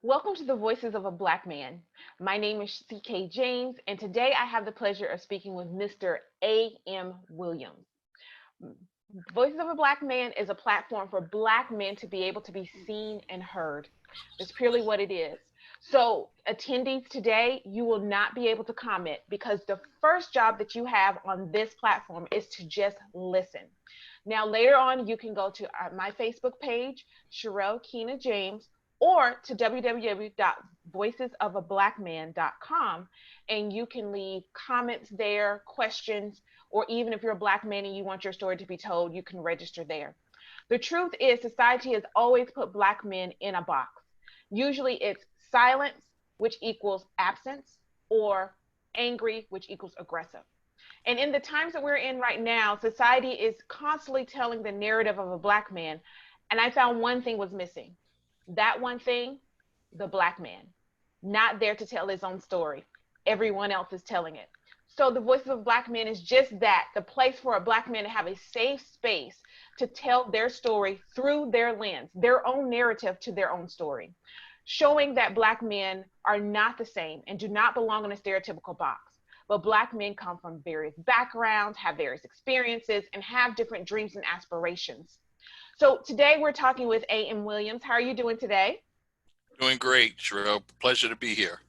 Welcome to the Voices of a Black Man. My name is CK James, and today I have the pleasure of speaking with Mr. A.M. Williams. Voices of a Black Man is a platform for Black men to be able to be seen and heard. That's purely what it is. So, attendees today, you will not be able to comment because the first job that you have on this platform is to just listen. Now, later on, you can go to my Facebook page, Sherelle Keena James, or to www.voicesofablackman.com, and you can leave comments there, questions, or even if you're a Black man and you want your story to be told, you can register there. The truth is, society has always put Black men in a box. Usually it's silence, which equals absence, or angry, which equals aggressive. And in the times that we're in right now, society is constantly telling the narrative of a Black man. And I found one thing was missing. That one thing, the Black man, not there to tell his own story. Everyone else is telling it. So the Voices of Black Men is just that, the place for a Black man to have a safe space to tell their story through their lens, their own narrative to their own story, showing that Black men are not the same and do not belong in a stereotypical box. But Black men come from various backgrounds, have various experiences, and have different dreams and aspirations. So today we're talking with A.M. Williams. How are you doing today? Doing great, Sherelle. Pleasure to be here.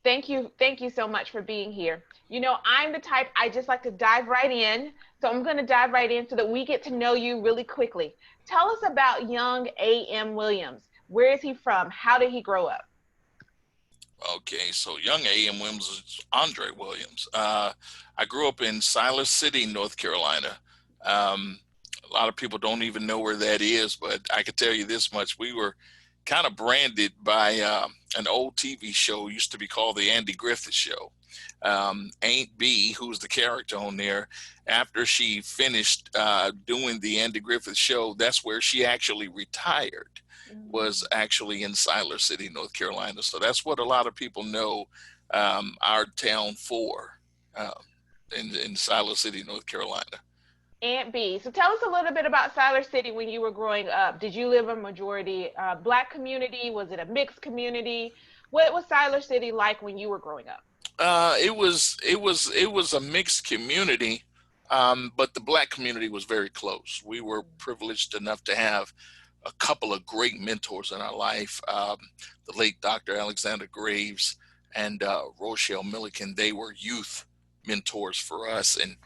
Thank you. Thank you so much for being here. You know, I'm the type, I just like to dive right in. So I'm going to dive right in so that we get to know you really quickly. Tell us about young A.M. Williams. Where is he from? How did he grow up? Okay, so young A.M. Williams is Andre Williams. I grew up in Siler City, North Carolina. Um, a lot of people don't even know where that is, but I can tell you this much. We were kind of branded by an old TV show, used to be called The Andy Griffith Show. Aunt B, who's the character on there, after she finished doing the Andy Griffith Show, that's where she actually retired, was actually in Siler City, North Carolina. So that's what a lot of people know our town for, um, in Siler City, North Carolina. Aunt B. So tell us a little bit about Siler City when you were growing up. Did you live in a majority Black community? Was it a mixed community? What was Siler City like when you were growing up? It was a mixed community, but the Black community was very close. We were privileged enough to have a couple of great mentors in our life. The late Dr. Alexander Graves and Rochelle Milliken. They were youth mentors for us, and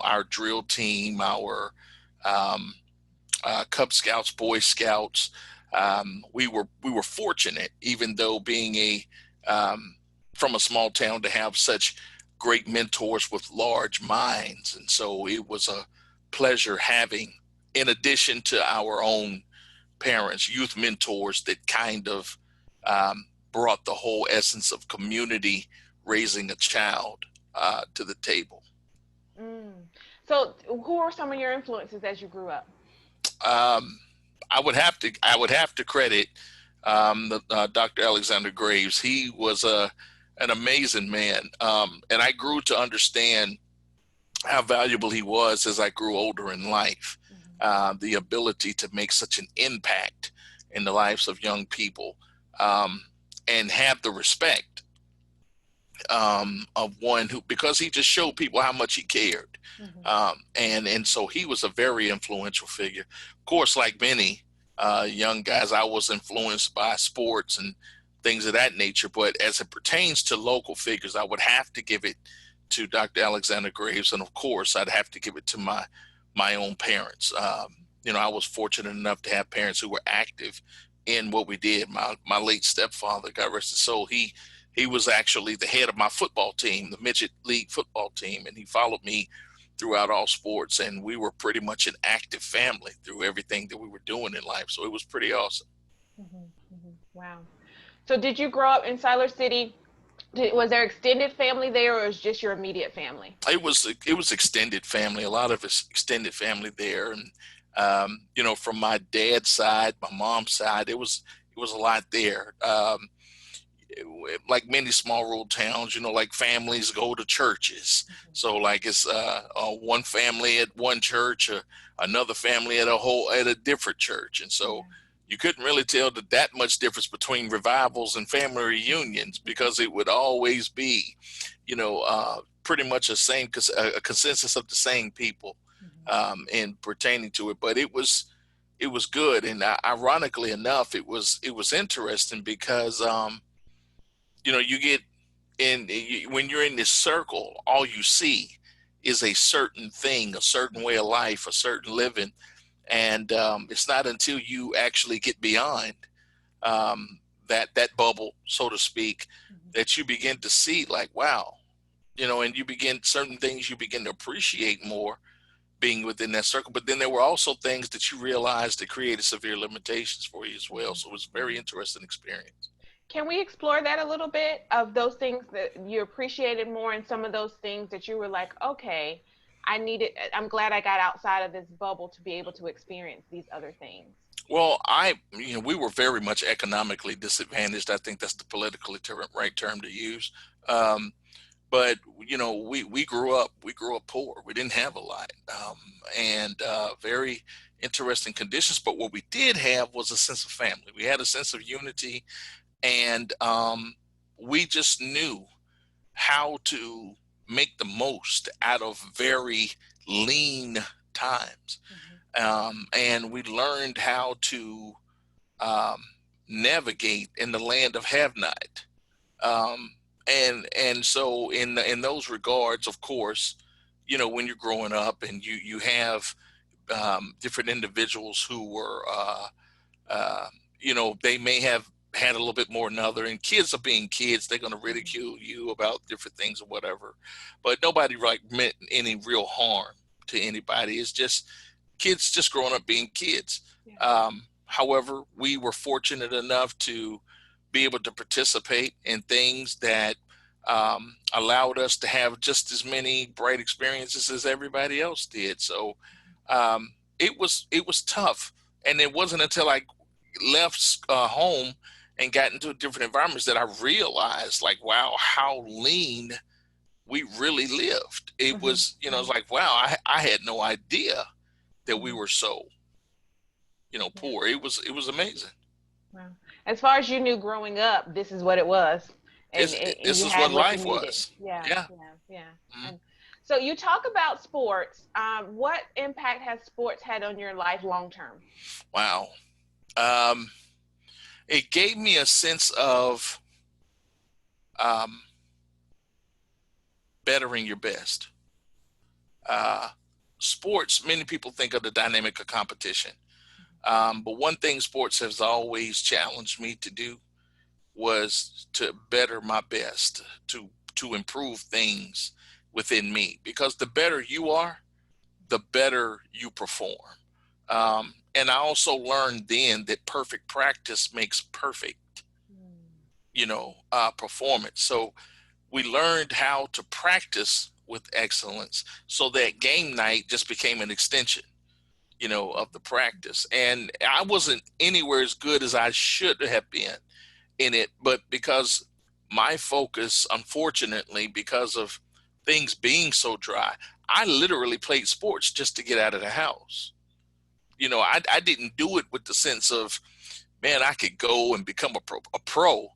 our drill team, our um, Cub Scouts, Boy Scouts. We were fortunate, even though being um, from a small town, to have such great mentors with large minds, and so it was a pleasure having, in addition to our own parents, youth mentors that kind of brought the whole essence of community raising a child to the table. Mm. So who were some of your influences as you grew up? Um, I would have to credit Dr. Alexander Graves. He was an amazing man, and I grew to understand how valuable he was as I grew older in life. Mm-hmm. The ability to make such an impact in the lives of young people, um, and have the respect of one who, because he just showed people how much he cared, Mm-hmm. and so he was a very influential figure. Of course, like many young guys, I was influenced by sports and things of that nature. But as it pertains to local figures, I would have to give it to Dr. Alexander Graves, and of course, I'd have to give it to my own parents. I was fortunate enough to have parents who were active in what we did. My late stepfather, God rest his soul, he was actually the head of my football team, the midget league football team, and he followed me throughout all sports. And we were pretty much an active family through everything that we were doing in life. So it was pretty awesome. Mm-hmm. Mm-hmm. Wow. So did you grow up in Siler City? Was there extended family there, or was just your immediate family? It was extended family, a lot of extended family there, and from my dad's side, my mom's side, it was a lot there. Like many small rural towns, like families go to churches. Mm-hmm. So like it's one family at one church, another family at a different church, and so Yeah. you couldn't really tell that much difference between revivals and family reunions, because it would always be, pretty much a consensus of the same people in pertaining to it. But it was good, and ironically enough, it was interesting because you get when you're in this circle, all you see is a certain thing, a certain way of life, a certain living. And it's not until you actually get beyond that bubble, so to speak, that you begin to see, like, wow, and certain things you begin to appreciate more being within that circle. But then there were also things that you realized that created severe limitations for you as well. So it was a very interesting experience. Can we explore that a little bit, of those things that you appreciated more, and some of those things that you were like, okay, I'm glad I got outside of this bubble to be able to experience these other things? Well, we were very much economically disadvantaged. I think that's the politically right term to use. Um, but we grew up poor. We didn't have a lot, and very interesting conditions. But what we did have was a sense of family. We had a sense of unity, and we just knew how to make the most out of very lean times. And we learned how to um, navigate in the land of have not. Um, and so in those regards, of course, when you're growing up and you have different individuals who were they may have had a little bit more than other, and kids are being kids, they're going to ridicule you about different things or whatever, but nobody like meant any real harm to anybody. It's just kids just growing up being kids. Yeah. However, we were fortunate enough to be able to participate in things that allowed us to have just as many bright experiences as everybody else did. So it was tough, and it wasn't until I left home and got into different environments that I realized, like, wow, how lean we really lived. It was, it's like, wow, I had no idea that we were so, poor. It was amazing. Wow. As far as you knew growing up, this is what it was, and, It's, and this you is had what what you life needed. was. Yeah, Yeah. yeah, yeah. Mhm. And so you talk about sports. What impact has sports had on your life long term? Wow. Um, it gave me a sense of um, bettering your best. Uh, Sports, many people think of the dynamic of competition. But one thing sports has always challenged me to do was to better my best, to improve things within me. Because the better you are, the better you perform. And I also learned then that perfect practice makes perfect, performance. So we learned how to practice with excellence, so that game night just became an extension, of the practice. And I wasn't anywhere as good as I should have been in it, but because my focus, unfortunately, because of things being so dry, I literally played sports just to get out of the house. I didn't do it with the sense of, man, I could go and become a pro.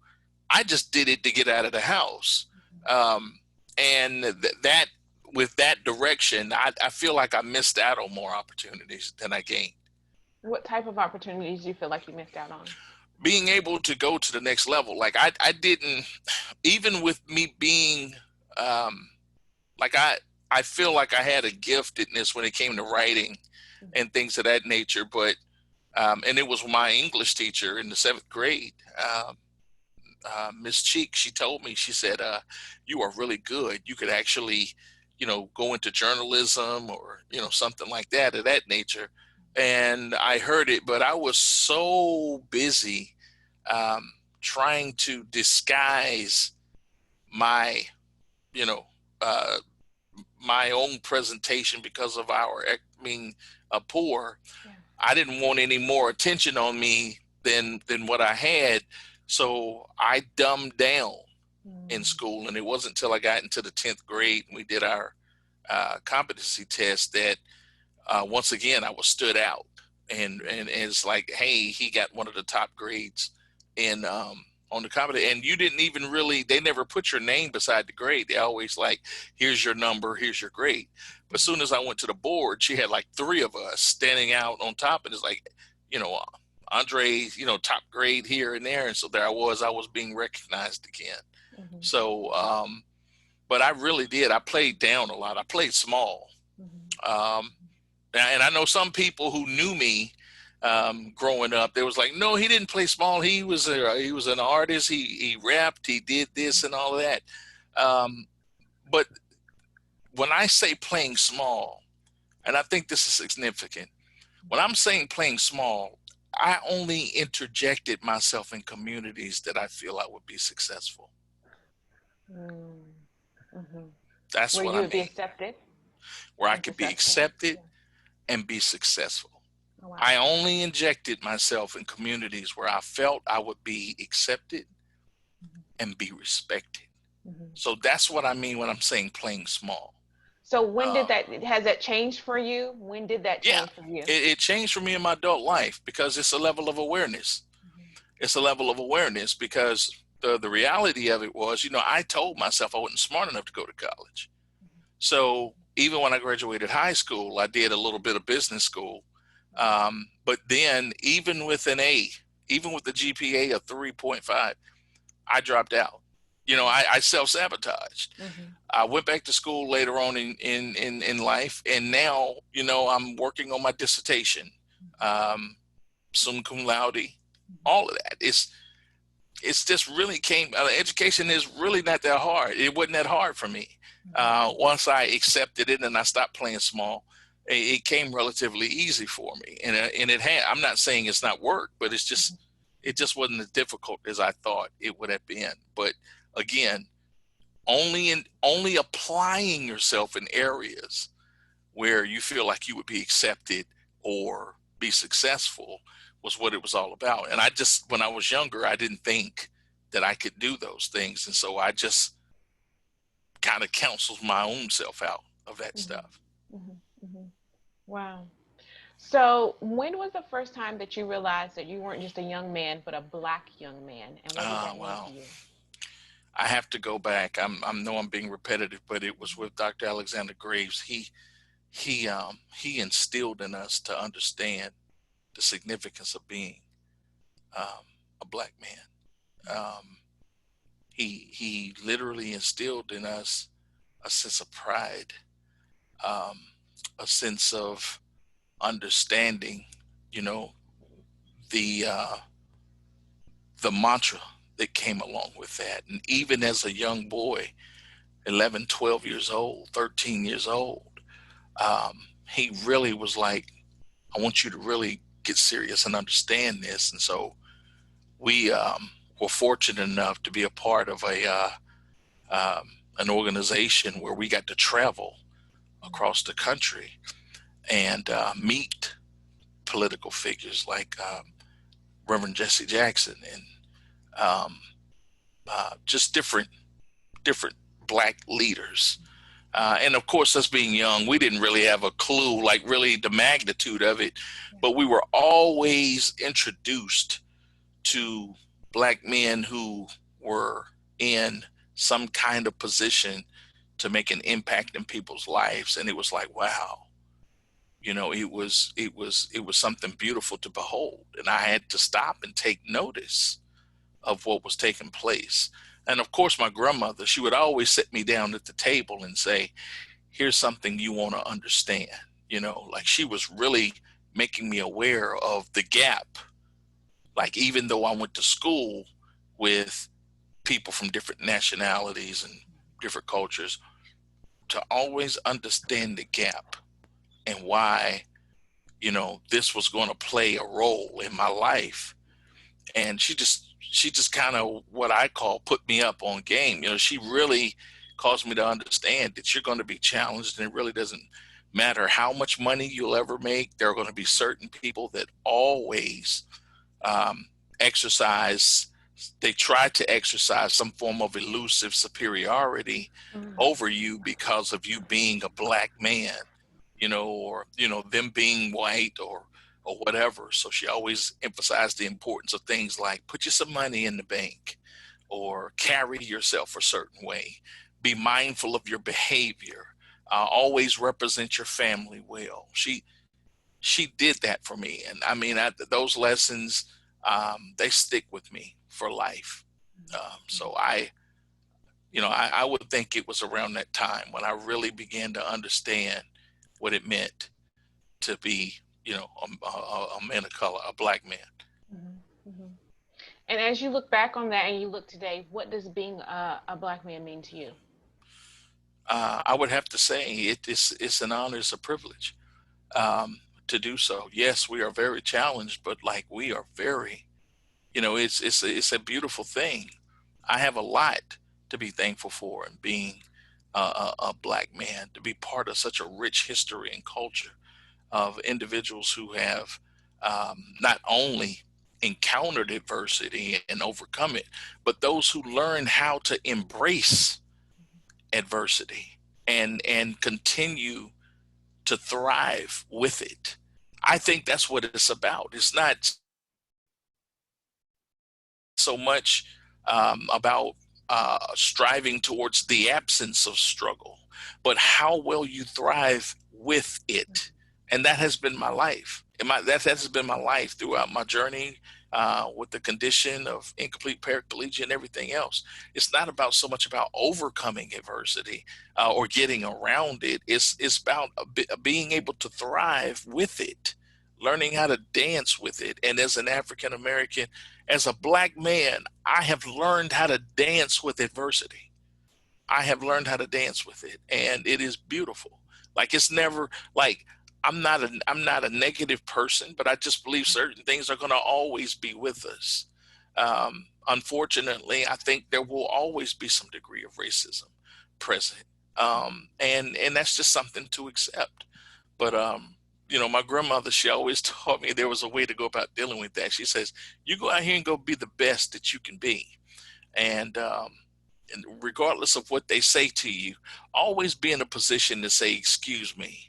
I just did it to get out of the house. Um, and that with that direction, I feel like I missed out on more opportunities than I gained. What type of opportunities do you feel like you missed out on? Being able to go to the next level, like I didn't, even with me being, um, like I feel like I had a giftedness when it came to writing and things of that nature, but and it was my English teacher in the seventh grade. Miss Cheek, she told me, she said, you are really good. You could actually, go into journalism or, something like that of that nature. And I heard it, but I was so busy trying to disguise my, you know, uh, my own presentation because of our, being poor. Yeah. I didn't want any more attention on me than what I had. So I dumbed down in school, and it wasn't until I got into the 10th grade and we did our competency test that once again I was stood out, and it's like, hey, he got one of the top grades in on the comedy, and you didn't even really, they never put your name beside the grade. They always like, here's your number, here's your grade. But as soon as I went to the board, she had like three of us standing out on top, and it's like, you know, Andre, you know, top grade here and there. And so there I was being recognized again. Mm-hmm. So but I really did, I played down a lot. I played small. Mm-hmm. And I know some people who knew me growing up, they was like, no, he didn't play small. He was an artist. He rapped. He did this and all of that. But when I say playing small, and I think this is significant, when I'm saying playing small, I only interjected myself in communities that I feel I would be successful. Mm-hmm. That's Where what you I would be mean. accepted Where I and could be successful. accepted and be successful. Oh, wow. I only injected myself in communities where I felt I would be accepted and be respected. Mm-hmm. So that's what I mean when I'm saying playing small. So when did has that changed for you? When did that Yeah, change for you? it changed for me in my adult life because it's a level of awareness. Mm-hmm. It's a level of awareness because the reality of it was, you know, I told myself I wasn't smart enough to go to college. So even when I graduated high school, I did a little bit of business school. But then even with an A, even with the GPA of 3.5, I dropped out. You know, I self-sabotaged. Mm-hmm. I went back to school later on in life, and now, you know, I'm working on my dissertation, summa cum laude, all of that. It's just really education is really not that hard. It wasn't that hard for me. Once I accepted it and I stopped playing small, it came relatively easy for me. And it had, I'm not saying it's not work, but it just wasn't as difficult as I thought it would have been. But again, only applying yourself in areas where you feel like you would be accepted or be successful was what it was all about. And when I was younger, I didn't think that I could do those things. And so I just kind of counseled my own self out of that stuff. Mm-hmm. Mm-hmm. Wow. So when was the first time that you realized that you weren't just a young man, but a Black young man? And what did that mean Wow. to you? I have to go back. I know I'm being repetitive, but it was with Dr. Alexander Graves. He instilled in us to understand the significance of being a Black man. He literally instilled in us a sense of pride, a sense of understanding, you know, the mantra that came along with that. And even as a young boy, 11, 12 years old, 13 years old, he really was like, I want you to really get serious and understand this. And so we were fortunate enough to be a part of an organization where we got to travel across the country and meet political figures like Reverend Jesse Jackson and just different Black leaders. And of course, us being young, we didn't really have a clue, like really the magnitude of it, but we were always introduced to Black men who were in some kind of position to make an impact in people's lives. And it was like, wow, you know, it was something beautiful to behold. And I had to stop and take notice of what was taking place. And of course, my grandmother, she would always sit me down at the table and say, here's something you want to understand. You know, like she was really making me aware of the gap. Like, even though I went to school with people from different nationalities and different cultures, to always understand the gap and why, you know, this was going to play a role in my life. And she just kind of, what I call, put me up on game. You know, she really caused me to understand that you're going to be challenged, and it really doesn't matter how much money you'll ever make. There are going to be certain people that always they try to exercise some form of elusive superiority over you because of you being a Black man, you know, or, you know, them being white or or whatever. So she always emphasized the importance of things like put you some money in the bank, or carry yourself a certain way, be mindful of your behavior, always represent your family well. She did that for me, and I mean, those lessons, they stick with me for life. So I would think it was around that time when I really began to understand what it meant to be, a man of color, a black man. Mm-hmm. And as you look back on that and you look today, what does being a black man mean to you? I would have to say it's an honor, it's a privilege, to do so. Yes, we are very challenged, but like we are very, it's a beautiful thing. I have a lot to be thankful for, and being a black man, to be part of such a rich history and culture of individuals who have, not only encountered adversity and overcome it, but those who learn how to embrace adversity and continue to thrive with it. I think that's what it's about. It's not so much about striving towards the absence of struggle, but how well you thrive with it. And that has been my life. That has been my life throughout my journey with the condition of incomplete paraplegia and everything else. It's not about so much about overcoming adversity or getting around it. It's about being able to thrive with it, learning how to dance with it. And as an African American, as a black man, I have learned how to dance with adversity. I have learned how to dance with it, and it is beautiful. Like, it's never like, I'm not a negative person, but I just believe certain things are going to always be with us. Unfortunately, I think there will always be some degree of racism present, and that's just something to accept. But my grandmother, she always taught me there was a way to go about dealing with that. She says, "You go out here and go be the best that you can be," and regardless of what they say to you, always be in a position to say, "Excuse me."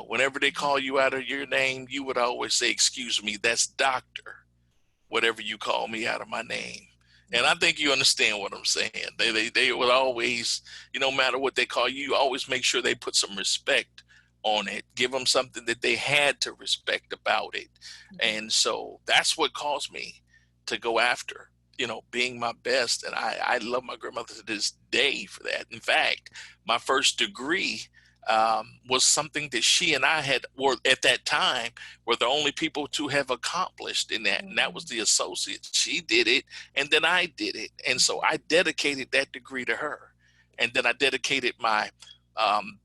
Whenever they call you out of your name, you would always say, "Excuse me, that's doctor," whatever you call me out of my name. And I think you understand what I'm saying. They would always, no matter what they call you, always make sure they put some respect on it, give them something that they had to respect about it. And so that's what caused me to go after, being my best. And I love my grandmother to this day for that. In fact, my first degree was something that she and I were at that time were the only people to have accomplished in that, and that was the associate. She did it, and then I did it, and so I dedicated that degree to her, and then I dedicated my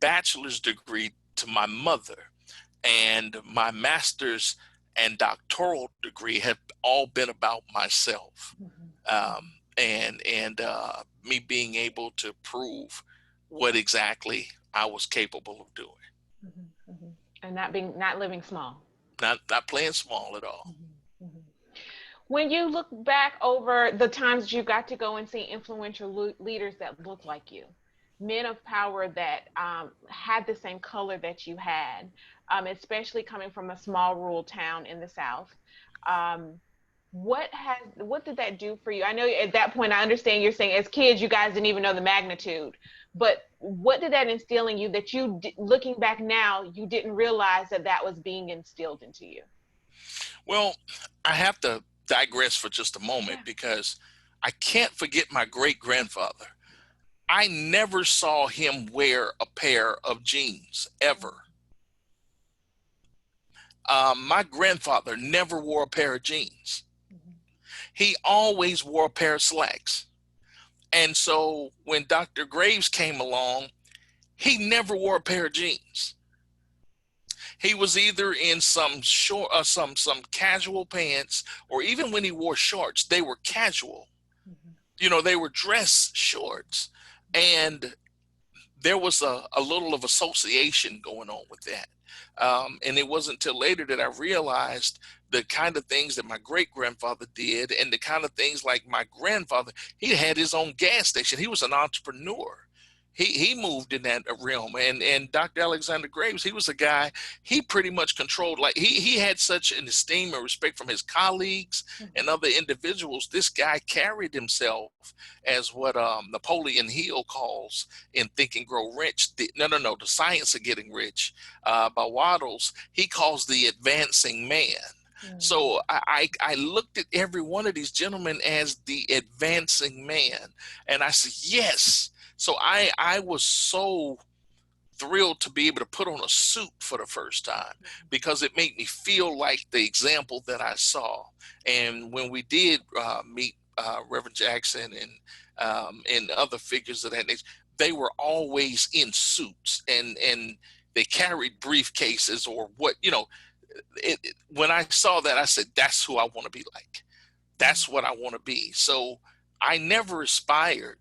bachelor's degree to my mother, and my master's and doctoral degree have all been about myself, and me being able to prove what exactly I was capable of doing. And not living small. Not playing small at all. When you look back over the times you got to go and see influential leaders that looked like you, men of power that had the same color that you had, especially coming from a small rural town in the South, what did that do for you? I know at that point, I understand you're saying as kids, you guys didn't even know the magnitude, but what did that instill in you that looking back now, you didn't realize that was being instilled into you? Well, I have to digress for just a moment because I can't forget my great grandfather. I never saw him wear a pair of jeans ever. My grandfather never wore a pair of jeans. He always wore a pair of slacks. And so when Dr. Graves came along, he never wore a pair of jeans. He was either in some short, some casual pants, or even when he wore shorts, they were casual. They were dress shorts, and there was a little of association going on with that. And it wasn't until later that I realized the kind of things that my great grandfather did, and the kind of things like my grandfather, he had his own gas station. He was an entrepreneur. he moved in that realm. And Dr. Alexander Graves, he was a guy, he pretty much controlled, like he had such an esteem and respect from his colleagues and other individuals. This guy carried himself as what Napoleon Hill calls in Think and Grow Rich, the Science of Getting Rich, by Waddles, he calls the advancing man. So I looked at every one of these gentlemen as the advancing man, and I said, yes. So I was so thrilled to be able to put on a suit for the first time, because it made me feel like the example that I saw. And when we did meet Reverend Jackson and other figures of that nature, they were always in suits, and they carried briefcases or what, when I saw that, I said, that's who I want to be like. That's what I want to be. So I never aspired,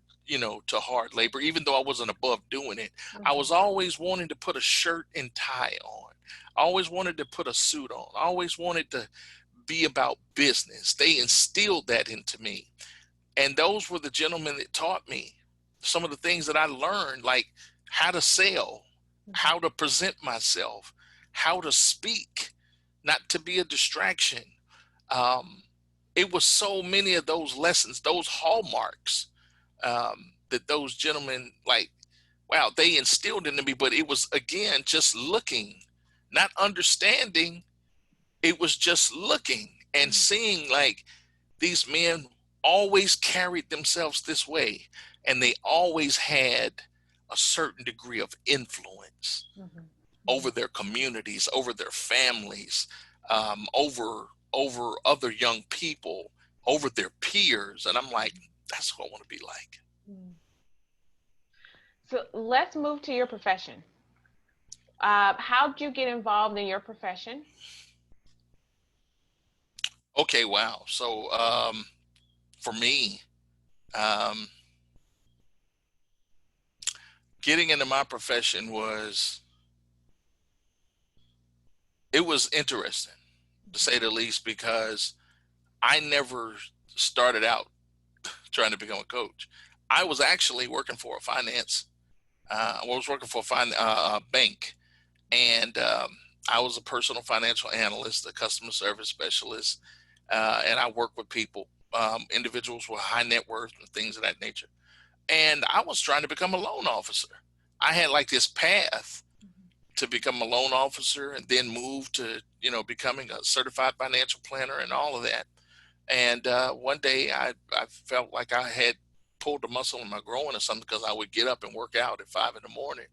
to hard labor, even though I wasn't above doing it. I was always wanting to put a shirt and tie on. I always wanted to put a suit on. I always wanted to be about business. They instilled that into me. And those were the gentlemen that taught me some of the things that I learned, like how to sell, how to present myself, how to speak, not to be a distraction. It was so many of those lessons, those hallmarks, that those gentlemen, like, wow, they instilled into me. But it was, again, just looking, not understanding. It was just looking and seeing, like, these men always carried themselves this way, and they always had a certain degree of influence over their communities, over their families, over other young people, over their peers. And I'm like, that's who I want to be like. So let's move to your profession. How did you get involved in your profession? Okay, wow. So for me, getting into my profession was interesting, to say the least, because I never started out trying to become a coach. I was actually working for a finance. I was working for a bank, and I was a personal financial analyst, a customer service specialist, and I worked with people, individuals with high net worth and things of that nature. And I was trying to become a loan officer. I had like this path to become a loan officer, and then move to, becoming a certified financial planner and all of that. And one day I felt like I had pulled a muscle in my groin or something, because I would get up and work out at 5 in the morning.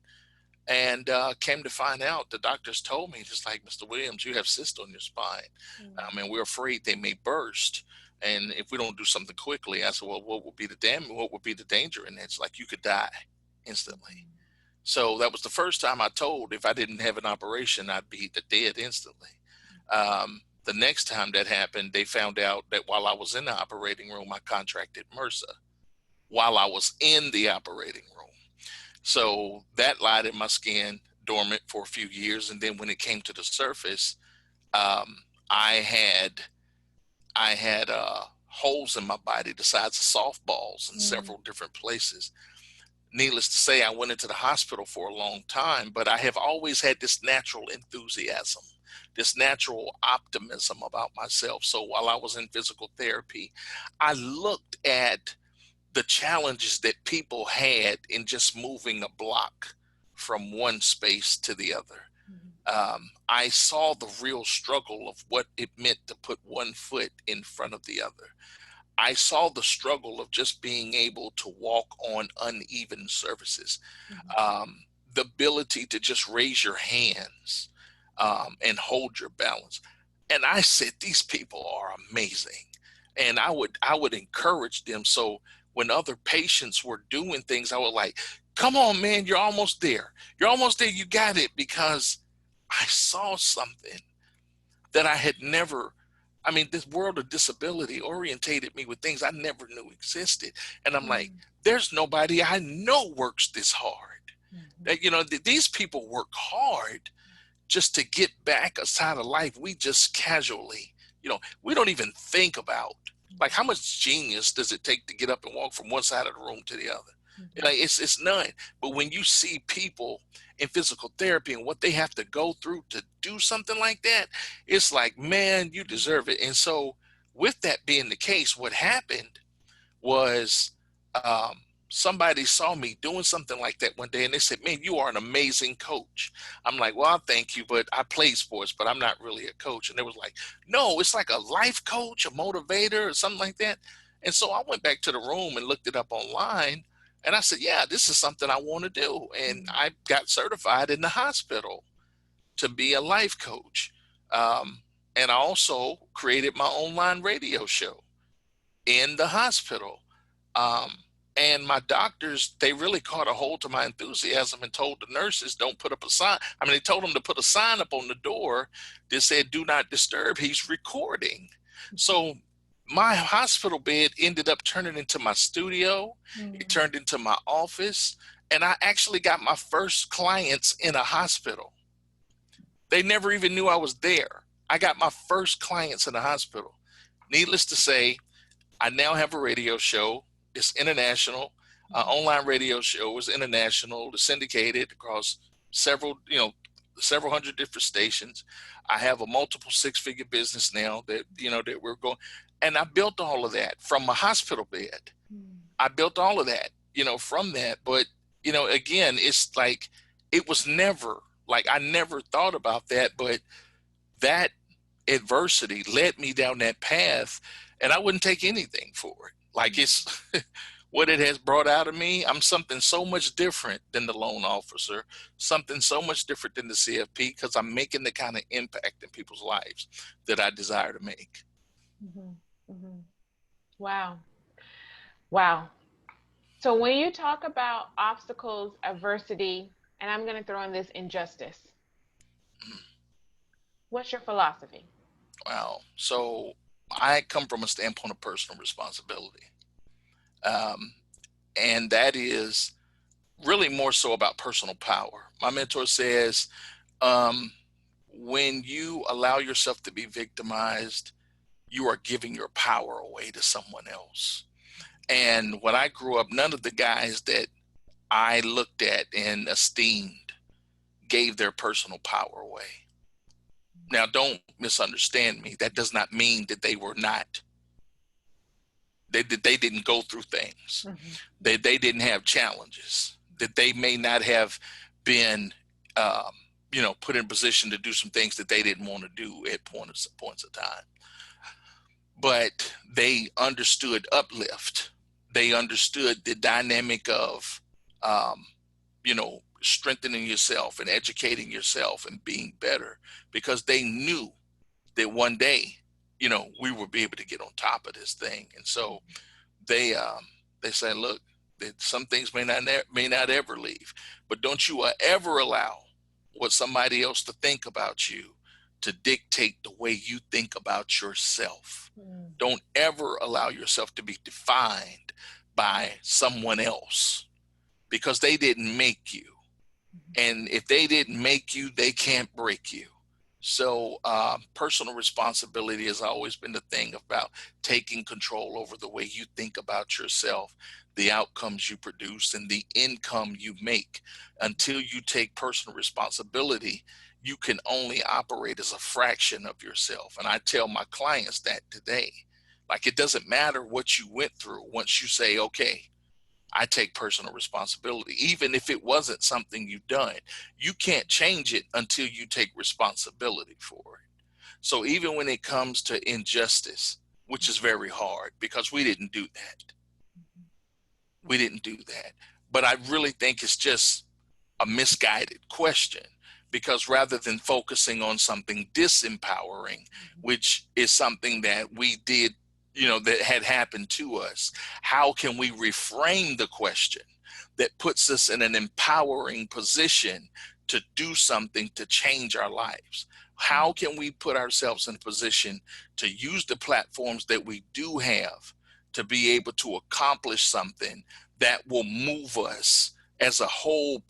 And came to find out, the doctors told me, just like, Mr. Williams, you have cysts on your spine. And we're afraid they may burst. And if we don't do something quickly, I said, well, what would be the damage? What would be the danger in it? It's like, you could die instantly. So that was the first time I told, if I didn't have an operation, I'd be dead instantly. The next time that happened, they found out that while I was in the operating room, I contracted MRSA while I was in the operating room. So that lied in my skin dormant for a few years. And then when it came to the surface, I had holes in my body the size of softballs in several different places. Needless to say, I went into the hospital for a long time, but I have always had this natural enthusiasm, this natural optimism about myself. So while I was in physical therapy, I looked at the challenges that people had in just moving a block from one space to the other. I saw the real struggle of what it meant to put one foot in front of the other. I saw the struggle of just being able to walk on uneven surfaces, the ability to just raise your hands and hold your balance. And I said, these people are amazing. And I would encourage them. So when other patients were doing things, I was like, come on, man, you're almost there. You're almost there. You got it. Because I saw something that I had never, this world of disability orientated me with things I never knew existed. And I'm like, there's nobody I know works this hard. That, these people work hard just to get back a side of life we just casually, we don't even think about. Like, how much genius does it take to get up and walk from one side of the room to the other? Like it's none. But when you see people in physical therapy and what they have to go through to do something like that, it's like, man, you deserve it. And so with that being the case, what happened was um, somebody saw me doing something like that one day and they said, man, you are an amazing coach. I'm like, well, thank you, but I play sports, but I'm not really a coach. And they was like, no, it's like a life coach, a motivator or something like that. And so I went back to the room and looked it up online and I said, yeah, this is something I want to do. And I got certified in the hospital to be a life coach. And I also created my online radio show in the hospital. Um, and my doctors, they really caught a hold to my enthusiasm and told the nurses, don't put up a sign. I mean, they told them to put a sign up on the door that said, do not disturb, he's recording. So my hospital bed ended up turning into my studio. It turned into my office. And I actually got my first clients in a hospital. They never even knew I was there. I got my first clients in a hospital. Needless to say, I now have a radio show. It's international. Online radio show is international. It's syndicated across several hundred different stations. I have a multiple six-figure business now that we're going. And I built all of that from a hospital bed. I built all of that, from that. But, again, it's like, it was never like, I never thought about that, but that adversity led me down that path and I wouldn't take anything for it. Like it's what it has brought out of me. I'm something so much different than the loan officer, something so much different than the CFP, because I'm making the kind of impact in people's lives that I desire to make. Wow. Wow. So when you talk about obstacles, adversity, and I'm going to throw in this injustice, what's your philosophy? Wow. So I come from a standpoint of personal responsibility. And that is really more so about personal power. My mentor says, when you allow yourself to be victimized, you are giving your power away to someone else. And when I grew up, none of the guys that I looked at and esteemed gave their personal power away. Now, don't misunderstand me. That does not mean that they were not. They didn't go through things. They didn't have challenges. That they may not have been, put in a position to do some things that they didn't want to do at points of time. But they understood uplift. They understood the dynamic of, strengthening yourself and educating yourself and being better, because they knew that one day, we would be able to get on top of this thing. And so they say, look, that some things may not ever leave, but don't you ever allow what somebody else to think about you to dictate the way you think about yourself. Don't ever allow yourself to be defined by someone else, because they didn't make you. And if they didn't make you, they can't break you. So personal responsibility has always been the thing about taking control over the way you think about yourself, the outcomes you produce, and the income you make. Until you take personal responsibility, you can only operate as a fraction of yourself. And I tell my clients that today. Like, it doesn't matter what you went through once you say, okay, I take personal responsibility. Even if it wasn't something you've done, you can't change it until you take responsibility for it. So even when it comes to injustice, which is very hard because we didn't do that. We didn't do that. But I really think it's just a misguided question, because rather than focusing on something disempowering, which is something that we did, that had happened to us, how can we reframe the question that puts us in an empowering position to do something to change our lives? How can we put ourselves in a position to use the platforms that we do have to be able to accomplish something that will move us as a whole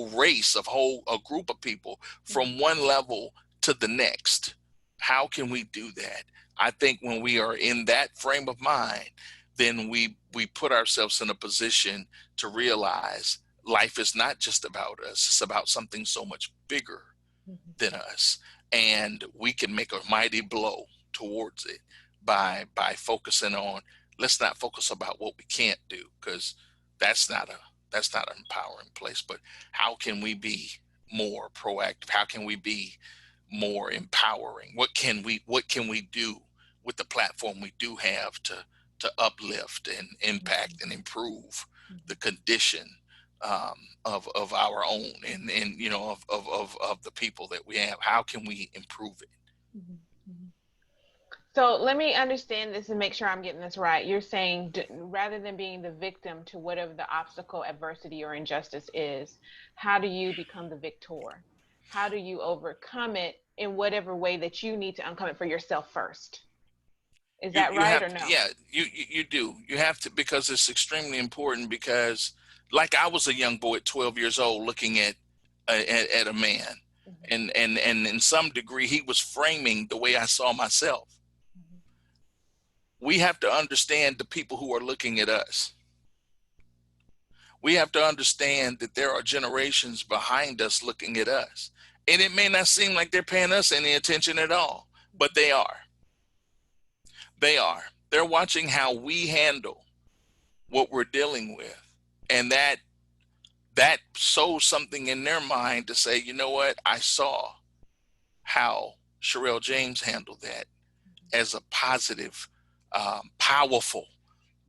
race, a group of people, from one level to the next? How can we do that? I think when we are in that frame of mind, then we put ourselves in a position to realize life is not just about us, it's about something so much bigger than us, and we can make a mighty blow towards it by focusing on, let's not focus about what we can't do, because that's not an empowering place, but how can we be more proactive? How can we be more empowering? What can we do with the platform we do have to uplift and impact and improve the condition of our own, and of the people that we have? How can we improve it? So let me understand this and make sure I'm getting this right. You're saying rather than being the victim to whatever the obstacle, adversity, or injustice is, how do you become the victor? How do you overcome it in whatever way that you need to overcome it for yourself first? Is that You right have or to, no? yeah, you do. You have to, because it's extremely important, because like I was a young boy at 12 years old looking at a man, and in some degree he was framing the way I saw myself. We have to understand the people who are looking at us. We have to understand that there are generations behind us looking at us. And it may not seem like they're paying us any attention at all, but they are. They are. They're watching how we handle what we're dealing with. And that sows something in their mind to say, you know what, I saw how Sherelle James handled that as a positive, powerful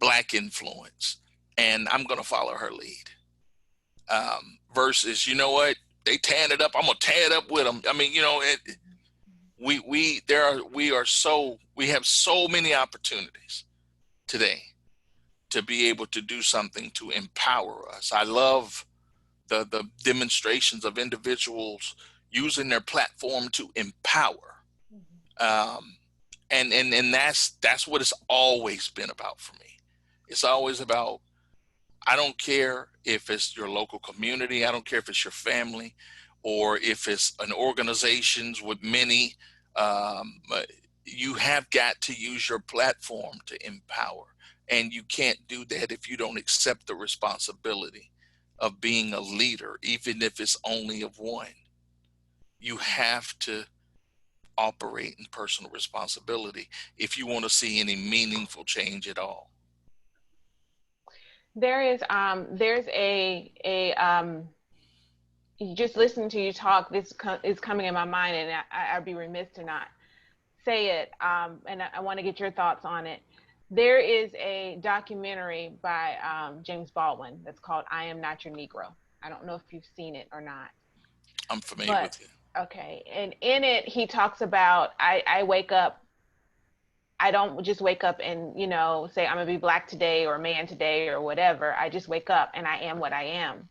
Black influence, and I'm going to follow her lead. Versus, you know what, they tearing it up, I'm going to tear it up with them. I mean, we have so many opportunities today to be able to do something to empower us. I love the demonstrations of individuals using their platform to empower. And that's what it's always been about for me. It's always about, I don't care if it's your local community, I don't care if it's your family, or if it's an organizations with many, you have got to use your platform to empower. And you can't do that if you don't accept the responsibility of being a leader, even if it's only of one. You have to operate in personal responsibility if you want to see any meaningful change at all. There's just listening to you talk, this is coming in my mind, and I'd be remiss to not say it. And I want to get your thoughts on it. There is a documentary by James Baldwin that's called "I Am Not Your Negro." I don't know if you've seen it or not. I'm familiar But with it. okay, and in it he talks about, I wake up, I don't just wake up and say I'm gonna be Black today or man today or whatever. I just wake up and I am what I am.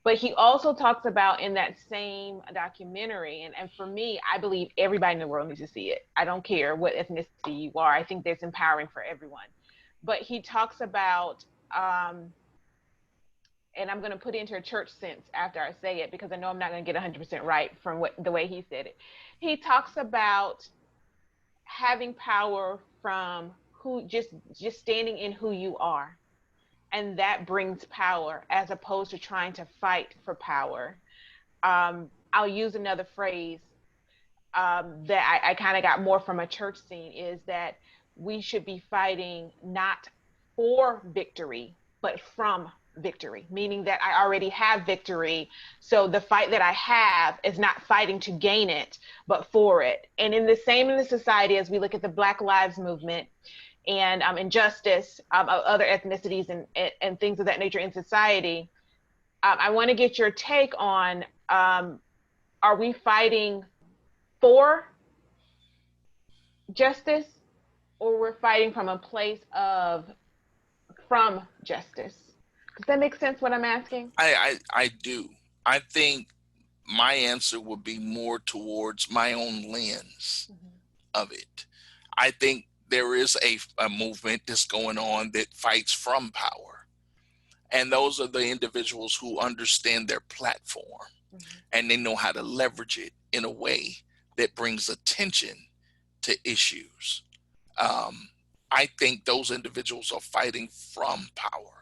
But he also talks about in that same documentary, and for me, I believe everybody in the world needs to see it. I don't care what ethnicity you are. I think that's empowering for everyone. But he talks about, and I'm going to put it into a church sense after I say it, because I know I'm not going to get 100% right from the way he said it. He talks about having power from who, just standing in who you are, and that brings power as opposed to trying to fight for power. I'll use another phrase that I kind of got more from a church scene, is that we should be fighting not for victory, but from victory, meaning that I already have victory. So the fight that I have is not fighting to gain it, but for it. And in the society, as we look at the Black Lives Movement and injustice of other ethnicities and things of that nature in society, I want to get your take on, are we fighting for justice, or we're fighting from a place of from justice? Does that make sense what I'm asking? I do. I think my answer would be more towards my own lens of it. I think there is a movement that's going on that fights from power. And those are the individuals who understand their platform and they know how to leverage it in a way that brings attention to issues. I think those individuals are fighting from power.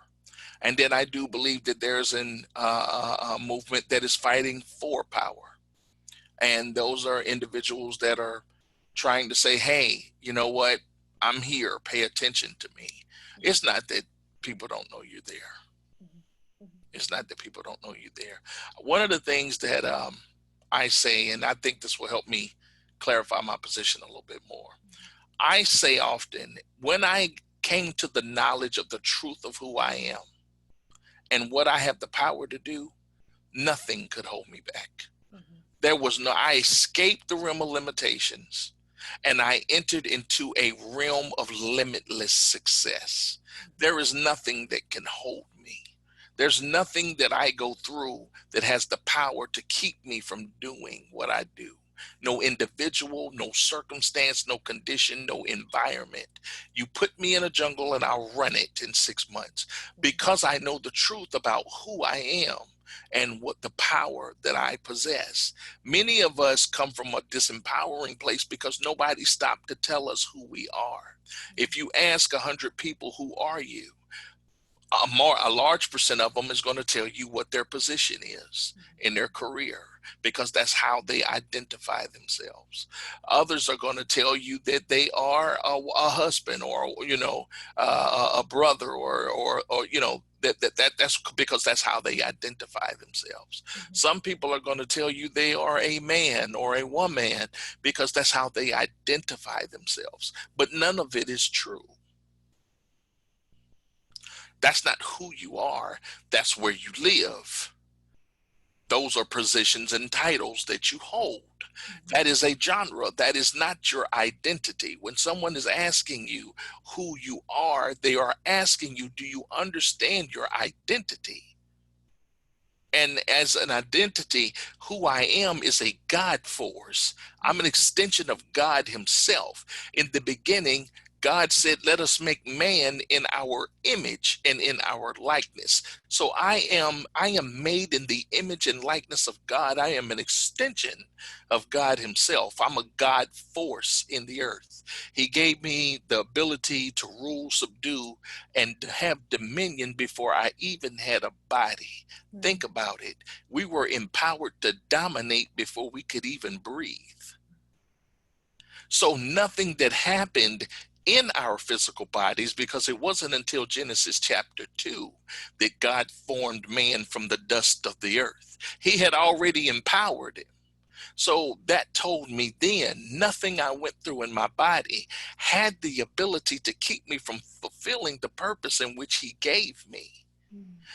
And then I do believe that there's a movement that is fighting for power. And those are individuals that are trying to say, hey, you know what? I'm here. Pay attention to me. It's not that people don't know you're there. It's not that people don't know you're there. One of the things that I say, and I think this will help me clarify my position a little bit more. I say often, when I came to the knowledge of the truth of who I am and what I have the power to do, nothing could hold me back. There was no, I escaped the realm of limitations and I entered into a realm of limitless success. There is nothing that can hold me. There's nothing that I go through that has the power to keep me from doing what I do. No individual, no circumstance, no condition, no environment. You put me in a jungle and I'll run it in 6 months because I know the truth about who I am and what the power that I possess. Many of us come from a disempowering place because nobody stopped to tell us who we are. If you ask 100 people, who are you? A large percent of them is going to tell you what their position is in their career, because that's how they identify themselves. Others are going to tell you that they are a husband, or a brother, or that's because that's how they identify themselves. Some people are going to tell you they are a man or a woman because that's how they identify themselves. But none of it is true. That's not who you are. That's where you live. Those are positions and titles that you hold. That is a genre. That is not your identity. When someone is asking you who you are, they are asking you, do you understand your identity? And as an identity, who I am is a God force. I'm an extension of God himself. In the beginning, God said, let us make man in our image and in our likeness. So I am made in the image and likeness of God. I am an extension of God himself. I'm a God force in the earth. He gave me the ability to rule, subdue, and to have dominion before I even had a body. Think about it. We were empowered to dominate before we could even breathe. So nothing that happened in our physical bodies, because it wasn't until Genesis chapter 2 that God formed man from the dust of the earth. He had already empowered him. So that told me then nothing I went through in my body had the ability to keep me from fulfilling the purpose in which he gave me.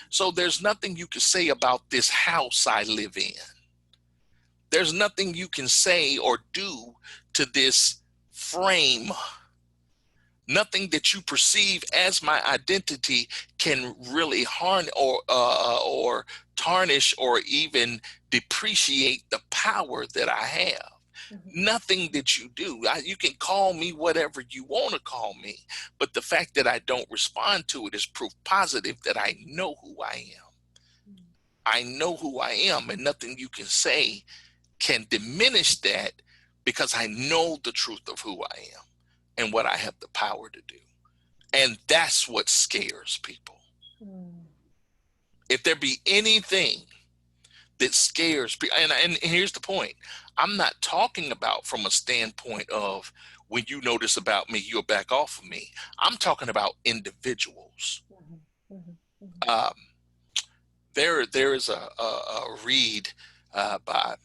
So there's nothing you can say about this house I live in. There's nothing you can say or do to this frame. Nothing that you perceive as my identity can really harm or tarnish or even depreciate the power that I have. Nothing that you do. You can call me whatever you want to call me, but the fact that I don't respond to it is proof positive that I know who I am. I know who I am, and nothing you can say can diminish that, because I know the truth of who I am and what I have the power to do. And that's what scares people. If there be anything that scares people, and here's the point, I'm not talking about from a standpoint of when you know this about me, you'll back off of me. I'm talking about individuals. There is a read by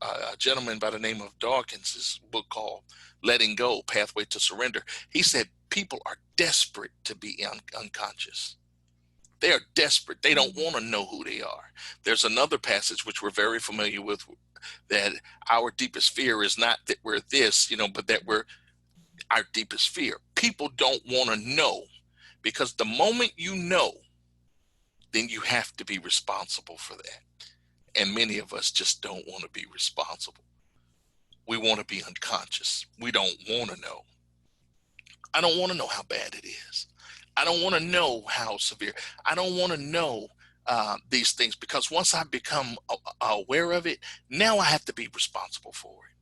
a gentleman by the name of Dawkins' book called Letting Go, Pathway to Surrender. He said people are desperate to be unconscious. They are desperate. They don't want to know who they are. There's another passage which we're very familiar with, that our deepest fear is not that we're this, but that we're our deepest fear. People don't want to know, because the moment you know, then you have to be responsible for that. And many of us just don't want to be responsible. We want to be unconscious. We don't want to know. I don't want to know how bad it is. I don't want to know how severe. I don't want to know these things, because once I become aware of it, now I have to be responsible for it.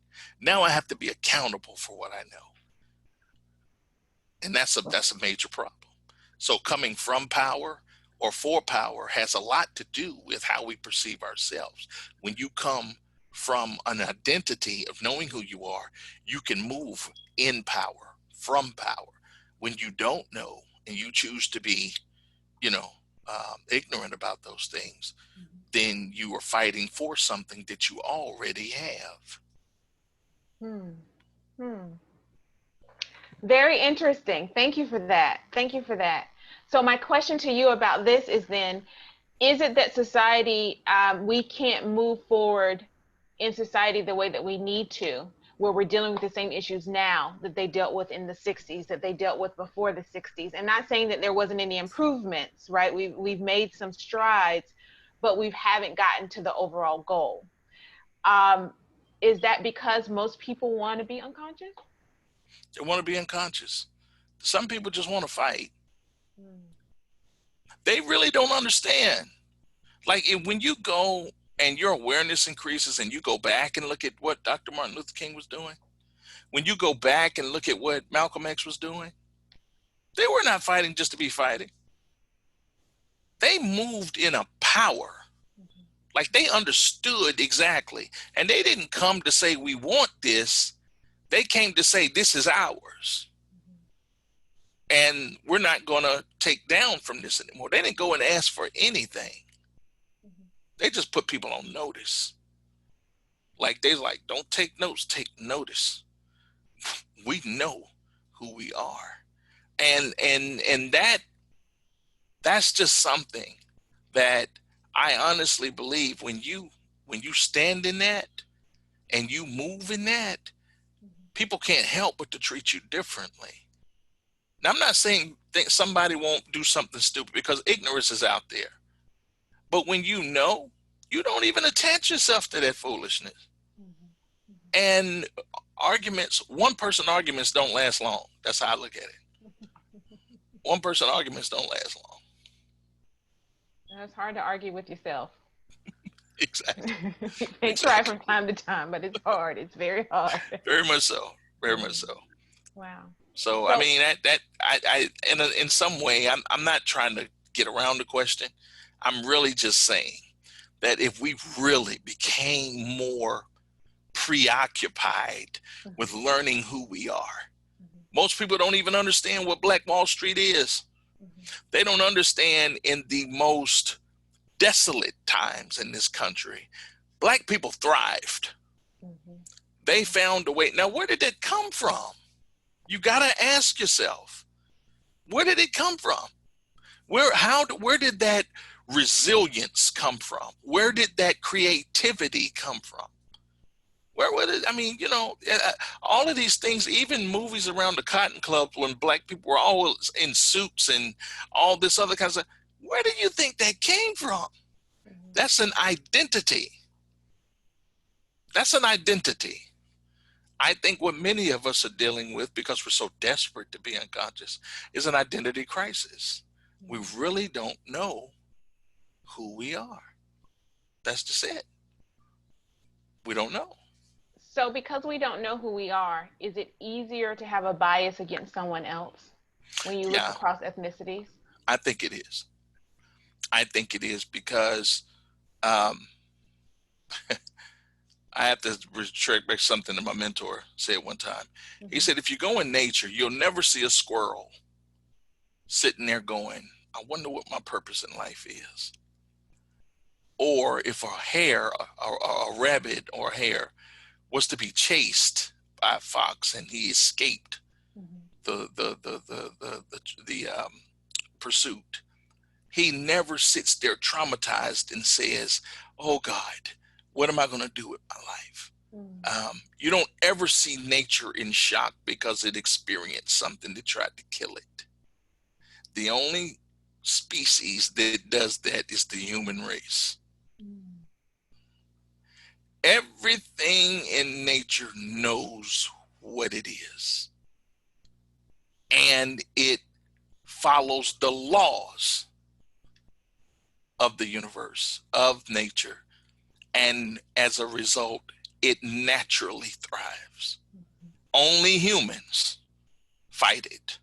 Now I have to be accountable for what I know. And that's a major problem. So coming from power or for power has a lot to do with how we perceive ourselves. When you come from an identity of knowing who you are, you can move in power, from power. When you don't know and you choose to be, ignorant about those things, then you are fighting for something that you already have. Very interesting. Thank you for that. Thank you for that. So my question to you about this is then, is it that society, we can't move forward in society the way that we need to, where we're dealing with the same issues now that they dealt with in the 60s, that they dealt with before the 60s? And not saying that there wasn't any improvements, right? We've made some strides, but we haven't gotten to the overall goal. Is that because most people want to be unconscious? They want to be unconscious. Some people just want to fight. They really don't understand. Like when you go and your awareness increases and you go back and look at what Dr. Martin Luther King was doing, when you go back and look at what Malcolm X was doing, they were not fighting just to be fighting. They moved in a power. Like they understood exactly. And they didn't come to say, we want this. They came to say, this is ours. And we're not going to take down from this anymore. They didn't go and ask for anything. They just put people on notice. Like don't take notes, take notice. We know who we are. And that's just something that I honestly believe when you stand in that and you move in that, people can't help but to treat you differently. Now, I'm not saying that somebody won't do something stupid, because ignorance is out there. But when you know, you don't even attach yourself to that foolishness. And one-person arguments don't last long. That's how I look at it. One-person arguments don't last long. It's hard to argue with yourself. Exactly. They try from time to time, but it's hard. It's very hard. Very much so. Very much so. Wow. So I mean I in some way I'm not trying to get around the question. I'm really just saying that if we really became more preoccupied with learning who we are, most people don't even understand what Black Wall Street is. They don't understand in the most desolate times in this country, Black people thrived. They found a way. Now, where did that come from? You got to ask yourself, where did it come from? Where did that resilience come from? Where did that creativity come from? All of these things, even movies around the Cotton Club when Black people were always in suits and all this other kind of stuff, where do you think that came from? That's an identity. That's an identity. I think what many of us are dealing with, because we're so desperate to be unconscious, is an identity crisis. We really don't know who we are. That's just it. We don't know. So because we don't know who we are, is it easier to have a bias against someone else when you look across ethnicities? I think it is. I think it is because I have to retract back something that my mentor said one time. He said, if you go in nature, you'll never see a squirrel sitting there going, I wonder what my purpose in life is. Or if a hare, a rabbit or a hare was to be chased by a fox and he escaped the pursuit, he never sits there traumatized and says, oh God, what am I going to do with my life? You don't ever see nature in shock because it experienced something that tried to kill it. The only species that does that is the human race. Everything in nature knows what it is, and it follows the laws of the universe, of nature, and as a result, it naturally thrives. Only humans fight it.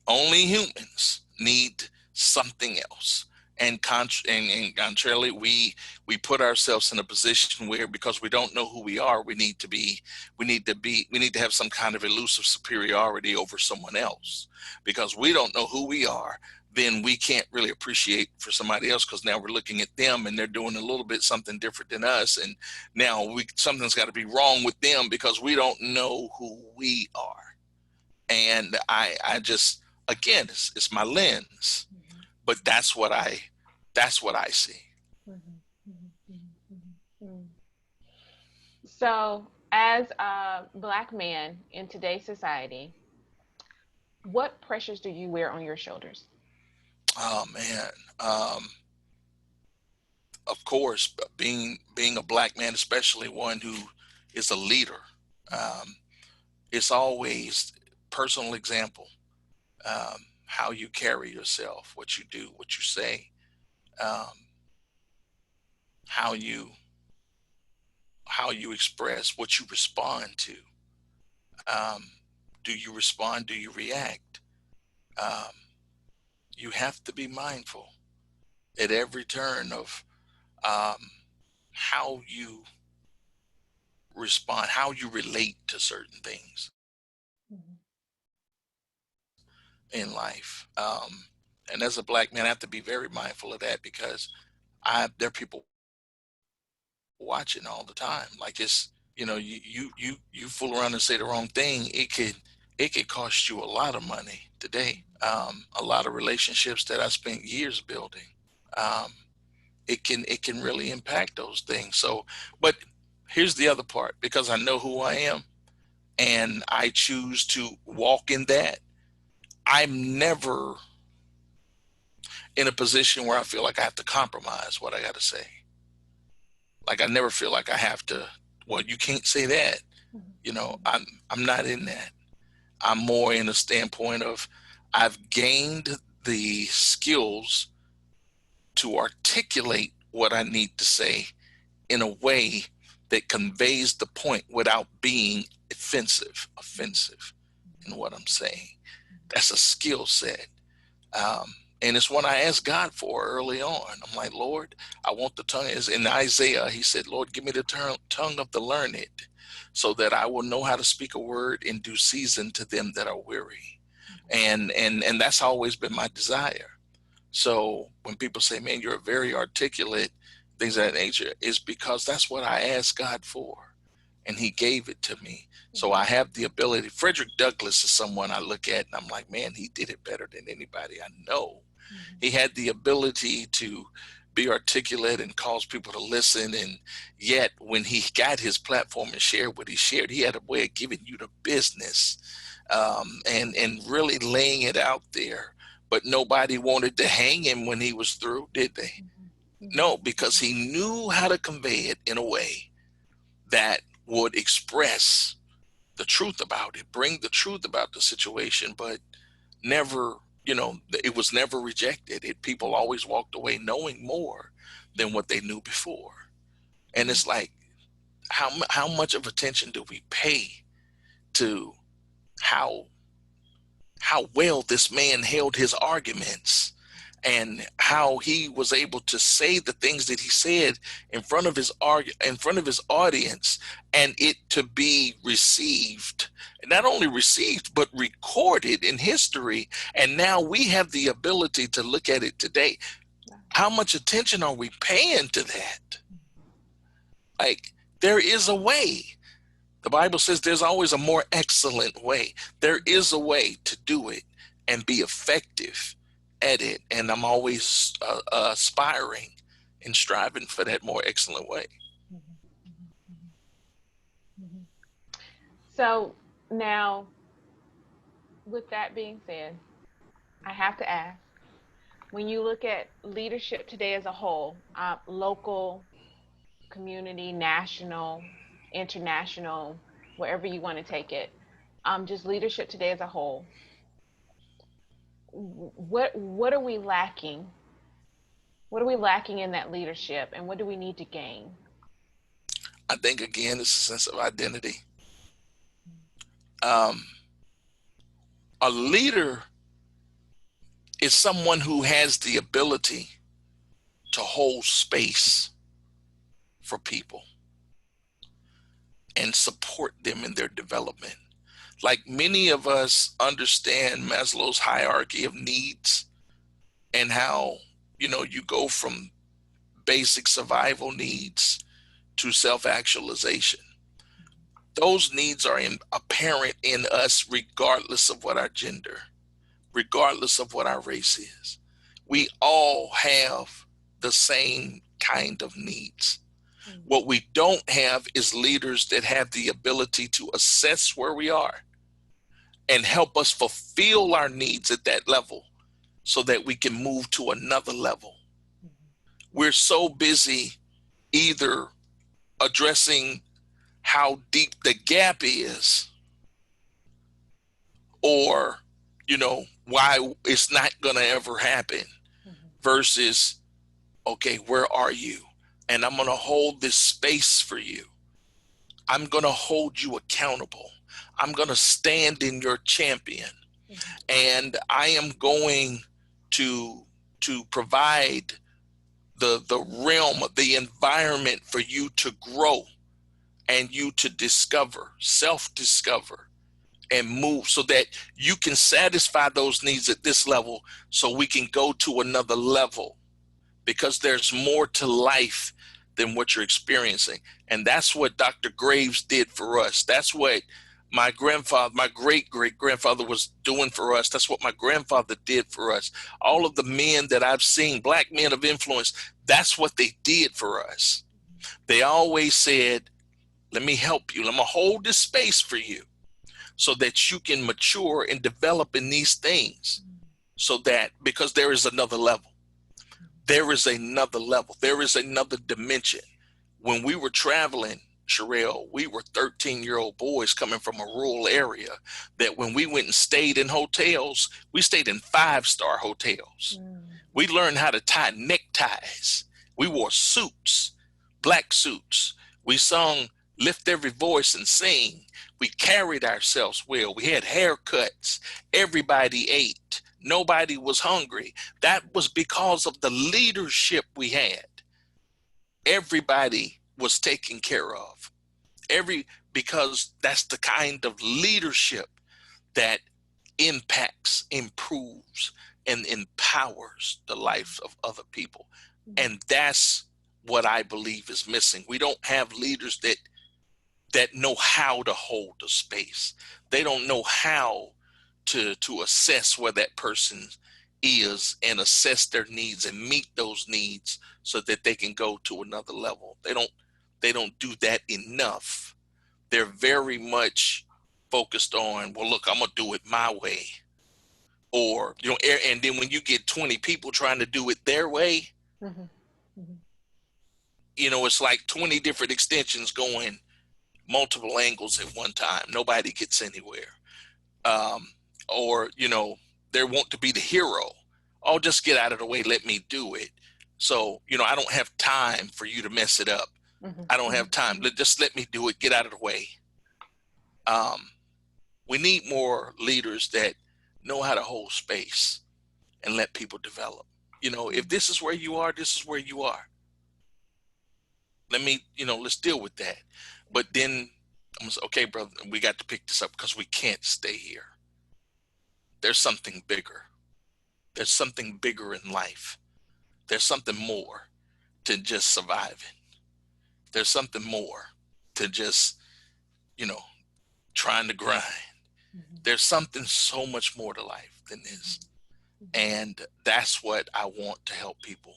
Only humans need something else. And contrarily, we put ourselves in a position where, because we don't know who we are, we need to have some kind of elusive superiority over someone else. Because we don't know who we are, then we can't really appreciate for somebody else, because now we're looking at them and they're doing a little bit something different than us, and now something's got to be wrong with them because we don't know who we are. And I just, again, it's my lens, but that's what I see. So, as a Black man in today's society, what pressures do you wear on your shoulders? Oh man, of course, being a Black man, especially one who is a leader, um, it's always personal example, how you carry yourself, what you do, what you say, um, how you express, what you respond to. Um, do you respond? Do you react? Um, you have to be mindful at every turn of um, how you respond, how you relate to certain things in life. And as a Black man, I have to be very mindful of that, because there are people watching all the time. Like, it's, you fool around and say the wrong thing, it could cost you a lot of money today. A lot of relationships that I spent years building. Um, it can really impact those things. So, but here's the other part: because I know who I am and I choose to walk in that, I'm never in a position where I feel like I have to compromise what I got to say. Like, I never feel like I have to, well, you can't say that. I'm not in that. I'm more in a standpoint of, I've gained the skills to articulate what I need to say in a way that conveys the point without being offensive in what I'm saying. That's a skill set. And it's one I asked God for early on. I'm like, Lord, I want the tongue. As in Isaiah, he said, Lord, give me the tongue of the learned, so that I will know how to speak a word in due season to them that are weary. And that's always been my desire. So when people say, man, you're very articulate, things of that nature, is because that's what I asked God for, and he gave it to me. So I have the ability. Frederick Douglass is someone I look at and I'm like, man, he did it better than anybody I know. He had the ability to be articulate and cause people to listen. And yet when he got his platform and shared what he shared, he had a way of giving you the business, and really laying it out there. But nobody wanted to hang him when he was through, did they? No, because he knew how to convey it in a way that would express the truth about it, bring the truth about the situation, but never, it was never rejected. People always walked away knowing more than what they knew before. And it's like, how much of attention do we pay to how well this man held his arguments, and how he was able to say the things that he said in front of his audience, and it to be received, not only received but recorded in history. And now we have the ability to look at it today. How much attention are we paying to that? Like, there is a way. The Bible says there's always a more excellent way. There is a way to do it and be effective at it. And I'm always aspiring and striving for that more excellent way. So, now, with that being said, I have to ask, when you look at leadership today as a whole, local, community, national, international, wherever you want to take it, just leadership today as a whole, what are we lacking? What are we lacking in that leadership, and what do we need to gain? I think, again, it's a sense of identity. Um, a leader is someone who has the ability to hold space for people and support them in their development. Like many of us understand Maslow's hierarchy of needs and how, you go from basic survival needs to self-actualization. Those needs are apparent in us regardless of what our gender, regardless of what our race is. We all have the same kind of needs. What we don't have is leaders that have the ability to assess where we are and help us fulfill our needs at that level so that we can move to another level. We're so busy either addressing how deep the gap is or, why it's not going to ever happen versus, okay, where are you? And I'm going to hold this space for you. I'm going to hold you accountable. I'm going to stand in your champion. And I am going to provide the realm of the environment for you to grow and you to discover, self-discover, and move so that you can satisfy those needs at this level so we can go to another level, because there's more to life than what you're experiencing. And that's what Dr. Graves did for us. That's what my grandfather, my great-great-grandfather was doing for us. That's what my grandfather did for us. All of the men that I've seen, Black men of influence, that's what they did for us. They always said, let me help you. I'm going to hold this space for you so that you can mature and develop in these things, so that, because there is another level. There is another level. There is another dimension. When we were traveling, Sherelle, we were 13-year-old boys coming from a rural area that when we went and stayed in hotels, we stayed in 5-star hotels. We learned how to tie neckties. We wore suits, black suits. We sung Lift Every Voice and Sing. We carried ourselves well. We had haircuts. Everybody ate. Nobody was hungry. That was because of the leadership we had. Everybody was taken care of. Because that's the kind of leadership that impacts, improves, and empowers the lives of other people. And that's what I believe is missing. We don't have leaders that know how to hold the space. They don't know how to assess where that person is and assess their needs and meet those needs so that they can go to another level. They don't do that enough. They're very much focused on, well, look, I'm gonna do it my way. Or, and then when you get 20 people trying to do it their way, it's like 20 different extensions going multiple angles at one time. Nobody gets anywhere. Or, they want to be the hero. Oh, just get out of the way. Let me do it. So, I don't have time for you to mess it up. I don't have time. Just let me do it. Get out of the way. We need more leaders that know how to hold space and let people develop. If this is where you are, this is where you are. Let me, let's deal with that. But then I'm gonna say, okay, brother, we got to pick this up because we can't stay here. There's something bigger. There's something bigger in life. There's something more to just surviving. There's something more to just, trying to grind. There's something so much more to life than this. And that's what I want to help people.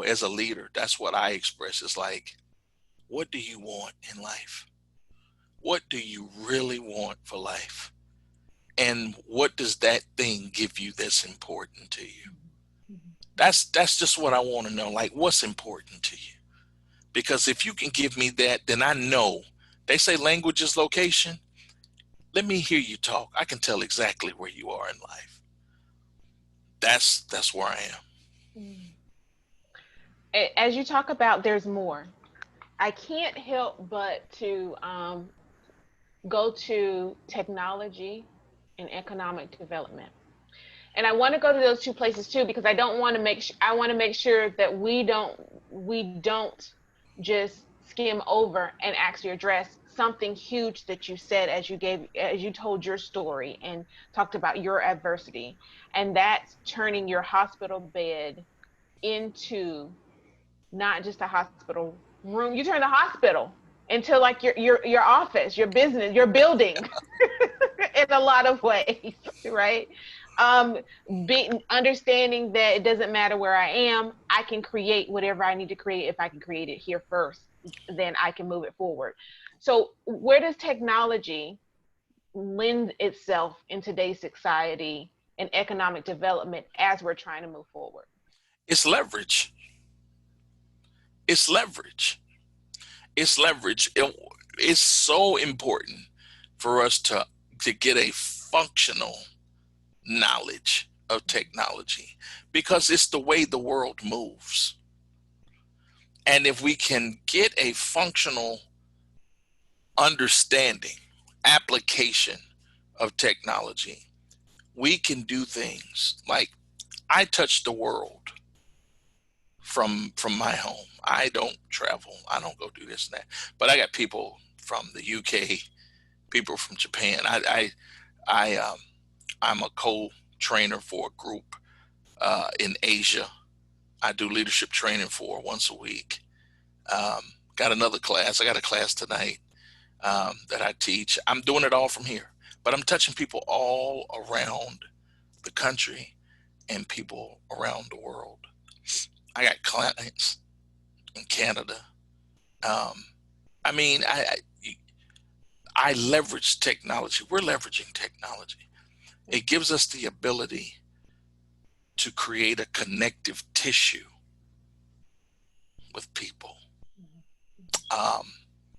As a leader, that's what I express. It's like, what do you want in life? What do you really want for life? And what does that thing give you that's important to you? That's just what I want to know. Like, what's important to you? Because if you can give me that, then I know. They say language is location. Let me hear you talk. I can tell exactly where you are in life. That's where I am. As you talk about there's more, I can't help but to go to technology and economic development. And I want to go to those two places too, because I don't want to I want to make sure that we don't just skim over and actually address something huge that you said as you told your story and talked about your adversity. And that's turning your hospital bed into not just a hospital room. You turn the hospital into like your office, your business, your building in a lot of ways, right? Um, being understanding that it doesn't matter where I am, I can create whatever I need to create. If I can create it here first, then I can move it forward. So, where does technology lend itself in today's society and economic development as we're trying to move forward? It's leverage. It's leverage. It's leverage. It's so important for us to get a functional knowledge of technology because it's the way the world moves. And if we can get a functional understanding, application of technology, we can do things like I touch the world from my home. I don't travel. I don't go do this and that. But I got people from the UK, people from Japan. I'm a co-trainer for a group in Asia. I do leadership training for once a week. Got another class. I got a class tonight that I teach. I'm doing it all from here, but I'm touching people all around the country and people around the world. I got clients in Canada. Um, I mean, I leverage technology. We're leveraging technology. It gives us the ability to create a connective tissue with people um,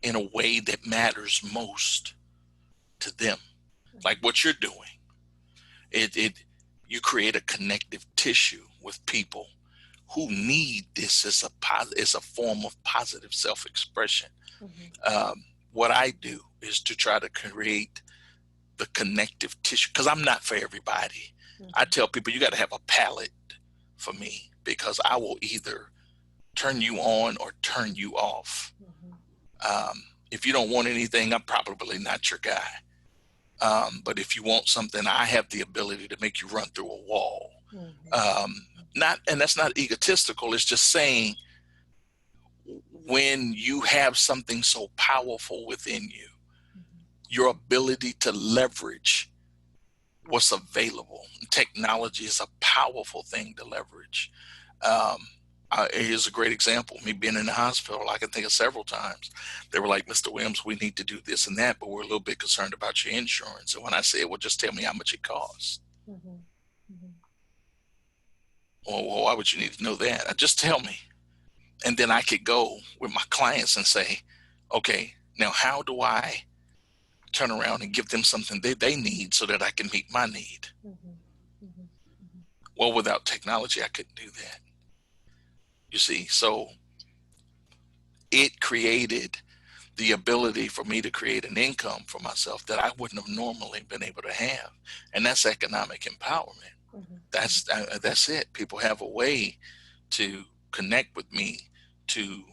in a way that matters most to them, like what you're doing. It you create a connective tissue with people who need this as a form of positive self-expression. What I do is to try to create the connective tissue because I'm not for everybody. I tell people you got to have a palate for me because I will either turn you on or turn you off. If you don't want anything, I'm probably not your guy. But if you want something, I have the ability to make you run through a wall. And that's not egotistical. It's just saying when you have something so powerful within you, your ability to leverage what's available. Technology is a powerful thing to leverage. Here's a great example. Me being in the hospital, I can think of several times. They were like, Mr. Williams, we need to do this and that, but we're a little bit concerned about your insurance. And when I said, well, just tell me how much it costs. Well, why would you need to know that? Just tell me. And then I could go with my clients and say, okay, now how do I turn around and give them something they need so that I can meet my need? Well, without technology, I couldn't do that. You see, so it created the ability for me to create an income for myself that I wouldn't have normally been able to have. And that's economic empowerment. That's it. People have a way to connect with me, to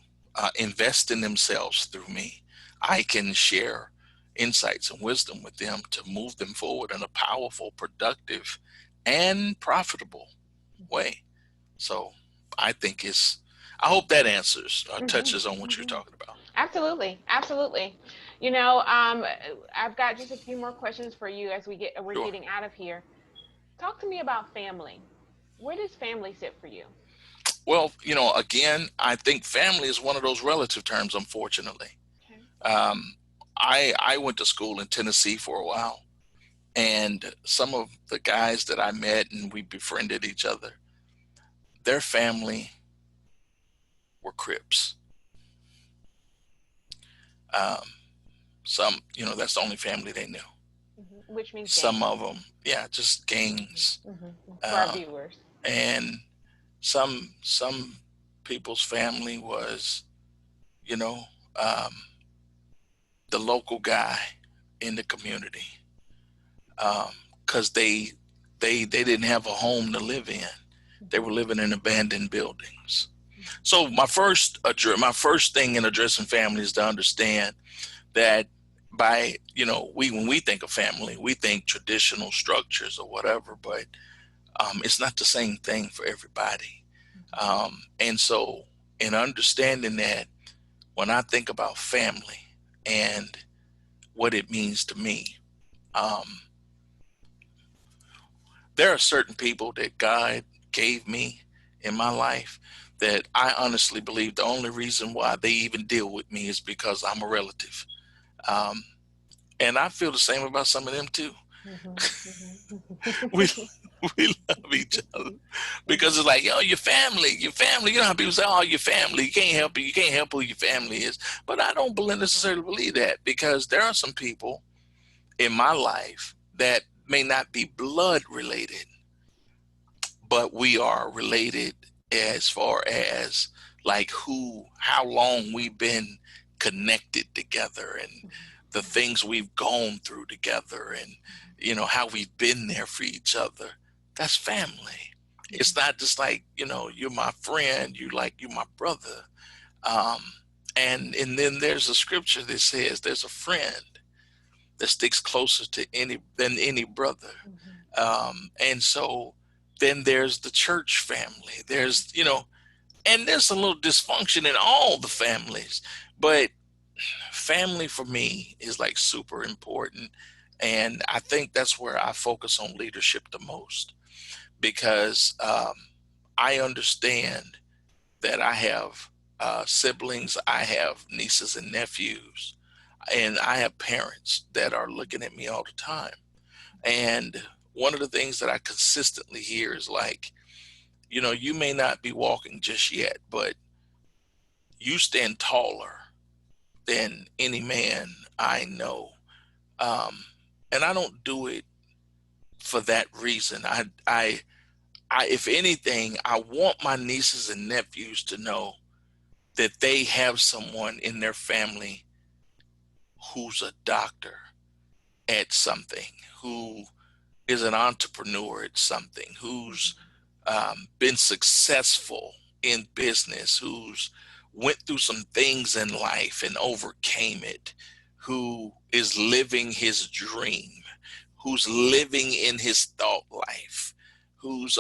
invest in themselves through me. I can share insights and wisdom with them to move them forward in a powerful, productive, and profitable way. So I think I hope that answers, touches on what you're talking about. Absolutely, absolutely. I've got just a few more questions for you as we're Sure. getting out of here. Talk to me about family. Where does family sit for you? Well, again, I think family is one of those relative terms, unfortunately. Okay. I went to school in Tennessee for a while, and some of the guys that I met and we befriended each other, their family were Crips. Some, that's the only family they knew. Which means Some gangs. of them, yeah, just gangs. For our viewers. And some people's family was, you know, um, the local guy in the community, because they didn't have a home to live in. They were living in abandoned buildings. So my first thing in addressing family is to understand that by, when we think of family, we think traditional structures or whatever, but it's not the same thing for everybody. And so in understanding that, when I think about family and what it means to me, um, there are certain people that God gave me in my life that I honestly believe the only reason why they even deal with me is because I'm a relative. Um, and I feel the same about some of them too. we we love each other because it's like, your family, your family. You know how people say, oh, your family, you can't help it, you can't help who your family is. But I don't necessarily believe that, because there are some people in my life that may not be blood related, but we are related as far as like how long we've been connected together, and the things we've gone through together, and how we've been there for each other. That's family. It's not just like, you're my friend, you're my brother. um and then there's a scripture that says there's a friend that sticks closer to any brother. And so then there's the church family. And there's a little dysfunction in all the families, but family for me is like super important. And I think that's where I focus on leadership the most, because I understand that I have siblings, I have nieces and nephews, and I have parents that are looking at me all the time. And one of the things that I consistently hear is like, you may not be walking just yet, but you stand taller than any man I know. Um, and I don't do it for that reason. If anything, I want my nieces and nephews to know that they have someone in their family who's a doctor at something, who is an entrepreneur at something, who's been successful in business, who's went through some things in life and overcame it, who is living his dream, who's living in his thought life, who's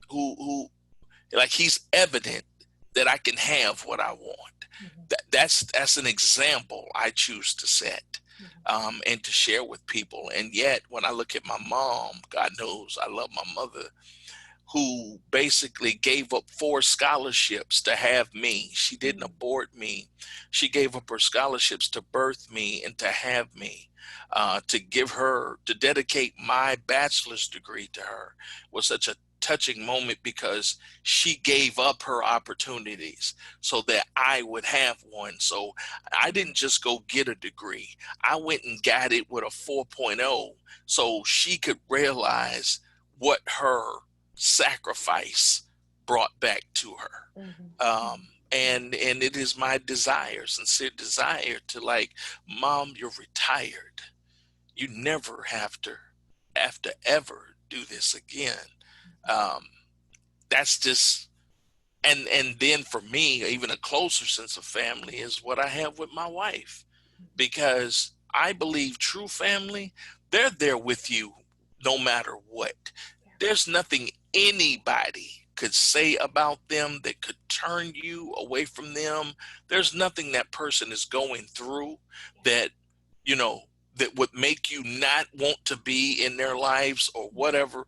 who like he's evident that I can have what I want. That's an example I choose to set and to share with people. And yet, when I look at my mom, God knows I love my mother, who basically gave up 4 scholarships to have me. She didn't abort me. She gave up her scholarships to birth me and to have me. To dedicate my bachelor's degree to her was such a touching moment, because she gave up her opportunities so that I would have one. So I didn't just go get a degree. I went and got it with a 4.0 so she could realize what her sacrifice brought back to her. And it is my sincere desire to, like, Mom, you're retired. You never have to ever do this again. That's just, and then for me, even a closer sense of family is what I have with my wife, because I believe true family, they're there with you no matter what. There's nothing anybody could say about them that could turn you away from them. There's nothing that person is going through that, that would make you not want to be in their lives or whatever.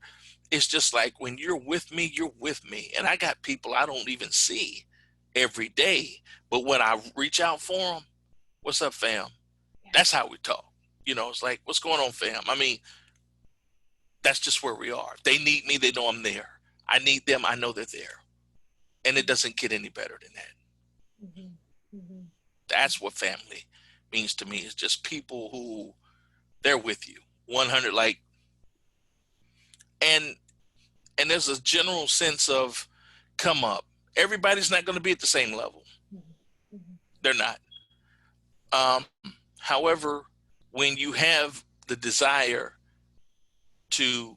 It's just like, when you're with me, you're with me. And I got people I don't even see every day, but when I reach out for them, what's up, fam? That's how we talk. It's like, what's going on, fam? I mean, that's just where we are. If they need me, they know I'm there. I need them, I know they're there. And it doesn't get any better than that. That's what family means to me. It's just people who, they're with you 100, like, and there's a general sense of come up. Everybody's not going to be at the same level. They're not. However, when you have the desire to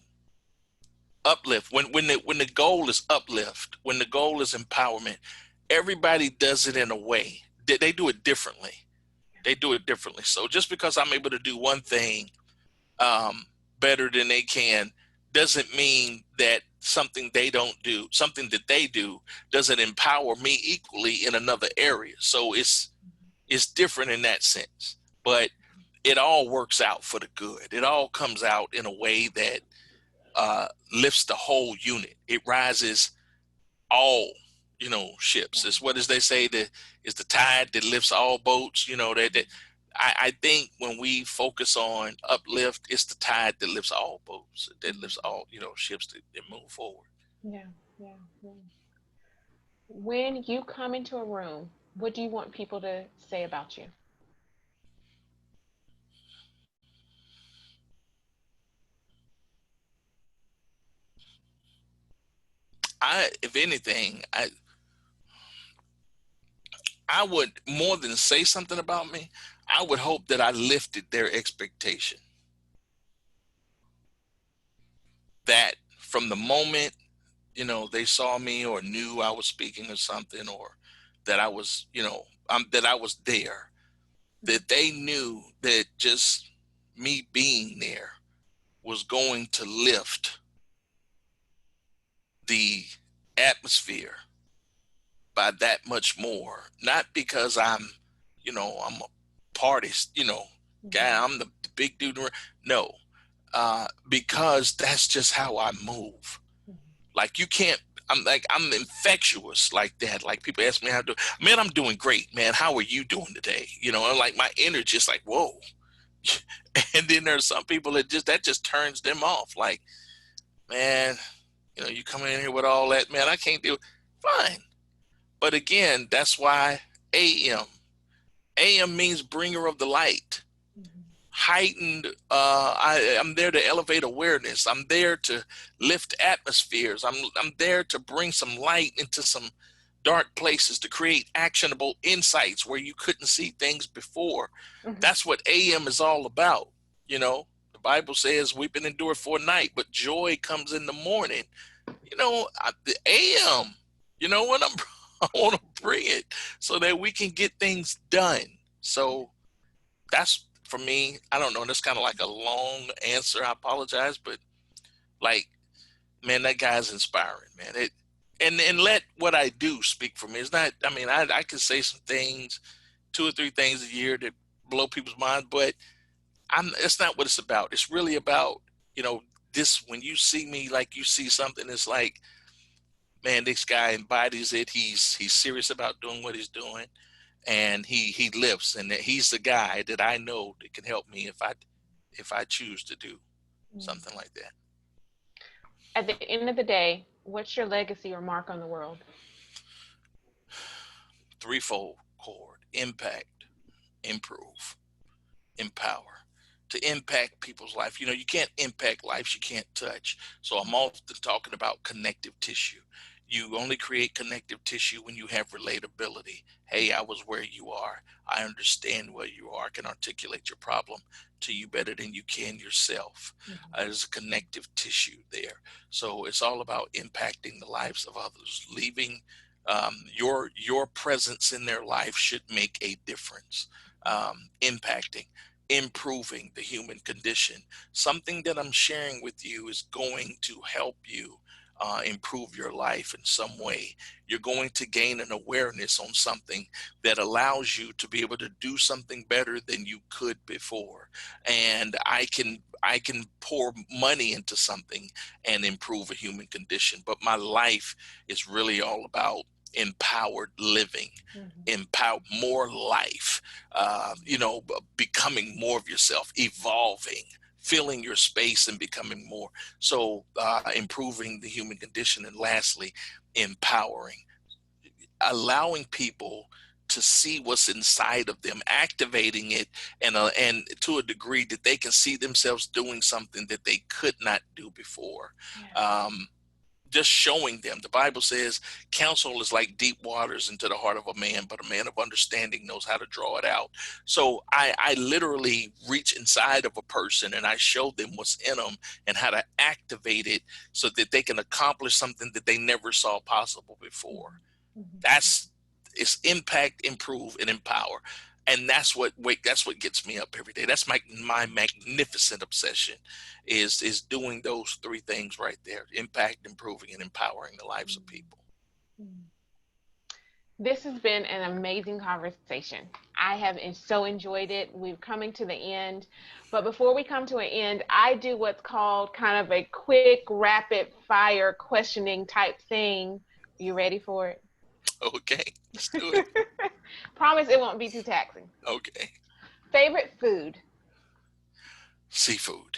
uplift. When the goal is uplift, when the goal is empowerment, everybody does it in a way. They do it differently. They do it differently. So just because I'm able to do one thing better than they can, doesn't mean that something that they do doesn't empower me equally in another area. So it's different in that sense. But it all works out for the good. It all comes out in a way that lifts the whole unit. It rises all, ships. It's what as they say, that is the tide that lifts all boats. I think when we focus on uplift, it's the tide that lifts all boats, that lifts all, ships that move forward. Yeah, yeah, yeah. When you come into a room, what do you want people to say about you? If anything, I would, more than say something about me, I would hope that I lifted their expectation. That from the moment, they saw me or knew I was speaking or something, or that I was, that I was there, that they knew that just me being there was going to lift the atmosphere by that much more. Not because I'm a party, guy, I'm the big dude. No, because that's just how I move. Like you can't. I'm infectious like that. Like people ask me how to do. Man, I'm doing great, man. How are you doing today? And like my energy is like whoa. And then there's some people that just turns them off. Like, man, you come in here with all that, man. I can't do it. Fine, but again, that's why AM. AM means bringer of the light. Heightened. I'm there to elevate awareness. I'm there to lift atmospheres. I'm there to bring some light into some dark places, to create actionable insights where you couldn't see things before. That's what AM is all about. The Bible says weeping endure for a night, but joy comes in the morning. The AM. What I want to bring it so that we can get things done. So that's for me. I don't know. That's kind of like a long answer. I apologize, but like, man, that guy's inspiring, man. And let what I do speak for me. It's not. I mean, I can say some things, 2 or 3 things a year that blow people's minds, but It's not what it's about. It's really about this. When you see me, like you see something, it's like, man, this guy embodies it. He's serious about doing what he's doing, and he lives, and that he's the guy that I know that can help me if I choose to do something like that. At the end of the day, what's your legacy or mark on the world? Threefold chord: impact, improve, empower. To impact people's life. You can't impact lives you can't touch. So I'm often talking about connective tissue. You only create connective tissue when you have relatability. Hey, I was where you are. I understand where you are. I can articulate your problem to you better than you can yourself. There's a connective tissue there. So it's all about impacting the lives of others. Leaving your presence in their life should make a difference. Impacting, improving the human condition. Something that I'm sharing with you is going to help you improve your life in some way. You're going to gain an awareness on something that allows you to be able to do something better than you could before. And I can pour money into something and improve a human condition. But my life is really all about empowered living, empower more life, becoming more of yourself, evolving, filling your space and becoming more. So improving the human condition. And lastly, empowering, allowing people to see what's inside of them, activating it, and to a degree that they can see themselves doing something that they could not do before. Yeah. Um, just showing them. The Bible says counsel is like deep waters into the heart of a man, but a man of understanding knows how to draw it out. So I literally reach inside of a person and I show them what's in them and how to activate it so that they can accomplish something that they never saw possible before. It's impact, improve, and empower. And that's what gets me up every day. That's my magnificent obsession is doing those three things right there: impact, improving, and empowering the lives of people. This has been an amazing conversation. I have so enjoyed it. We're coming to the end, but before we come to an end, I do what's called kind of a quick rapid fire questioning type thing. You ready for it? Okay, let's do it. Promise it won't be too taxing. Okay. Favorite food? Seafood.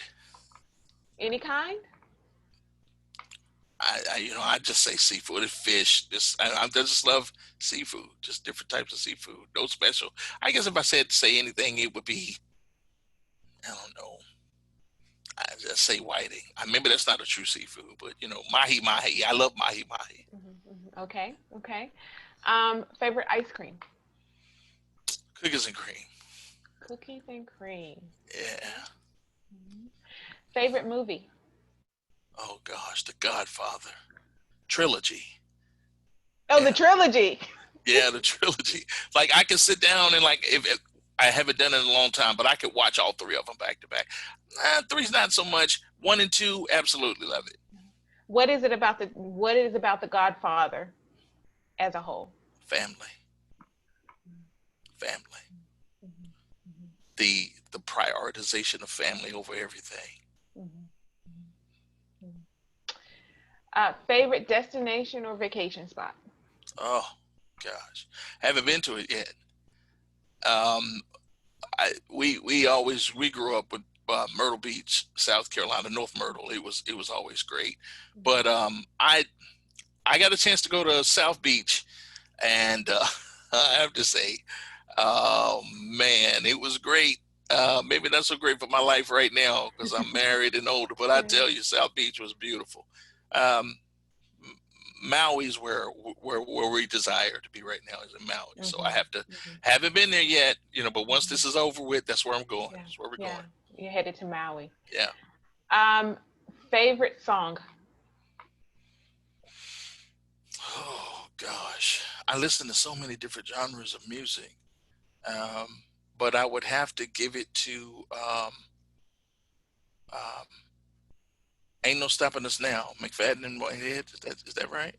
Any kind? I just say seafood and fish. I just love seafood. Just different types of seafood. No special. I guess if I said to say anything, it would be, I don't know. I just say whiting. Maybe that's not a true seafood, but mahi mahi. I love mahi mahi. Okay. Favorite ice cream? Cookies and cream. Cookies and cream. Yeah. Favorite movie? Oh gosh, The Godfather trilogy. Oh, yeah. The trilogy. Yeah, the trilogy. Like I can sit down and if I haven't done it in a long time, but I could watch all three of them back to back. 3's not so much. 1 and 2, absolutely love it. What is about The Godfather as a whole? Family. The prioritization of family over everything. Favorite destination or vacation spot? Oh gosh, haven't been to it yet. We grew up with Myrtle Beach, South Carolina, North Myrtle. It was always great, but I got a chance to go to South Beach, and I have to say, oh man, it was great. Maybe not so great for my life right now because I'm married and older, but I tell you, South Beach was beautiful. Maui's where we desire to be right now, is in Maui. So I haven't been there yet, but once this is over with, that's where I'm going. Yeah. That's where we're going. You're headed to Maui. Yeah. Favorite song? Oh gosh, I listen to so many different genres of music, but I would have to give it to Ain't No Stopping Us Now, McFadden and Whitehead. Is that right?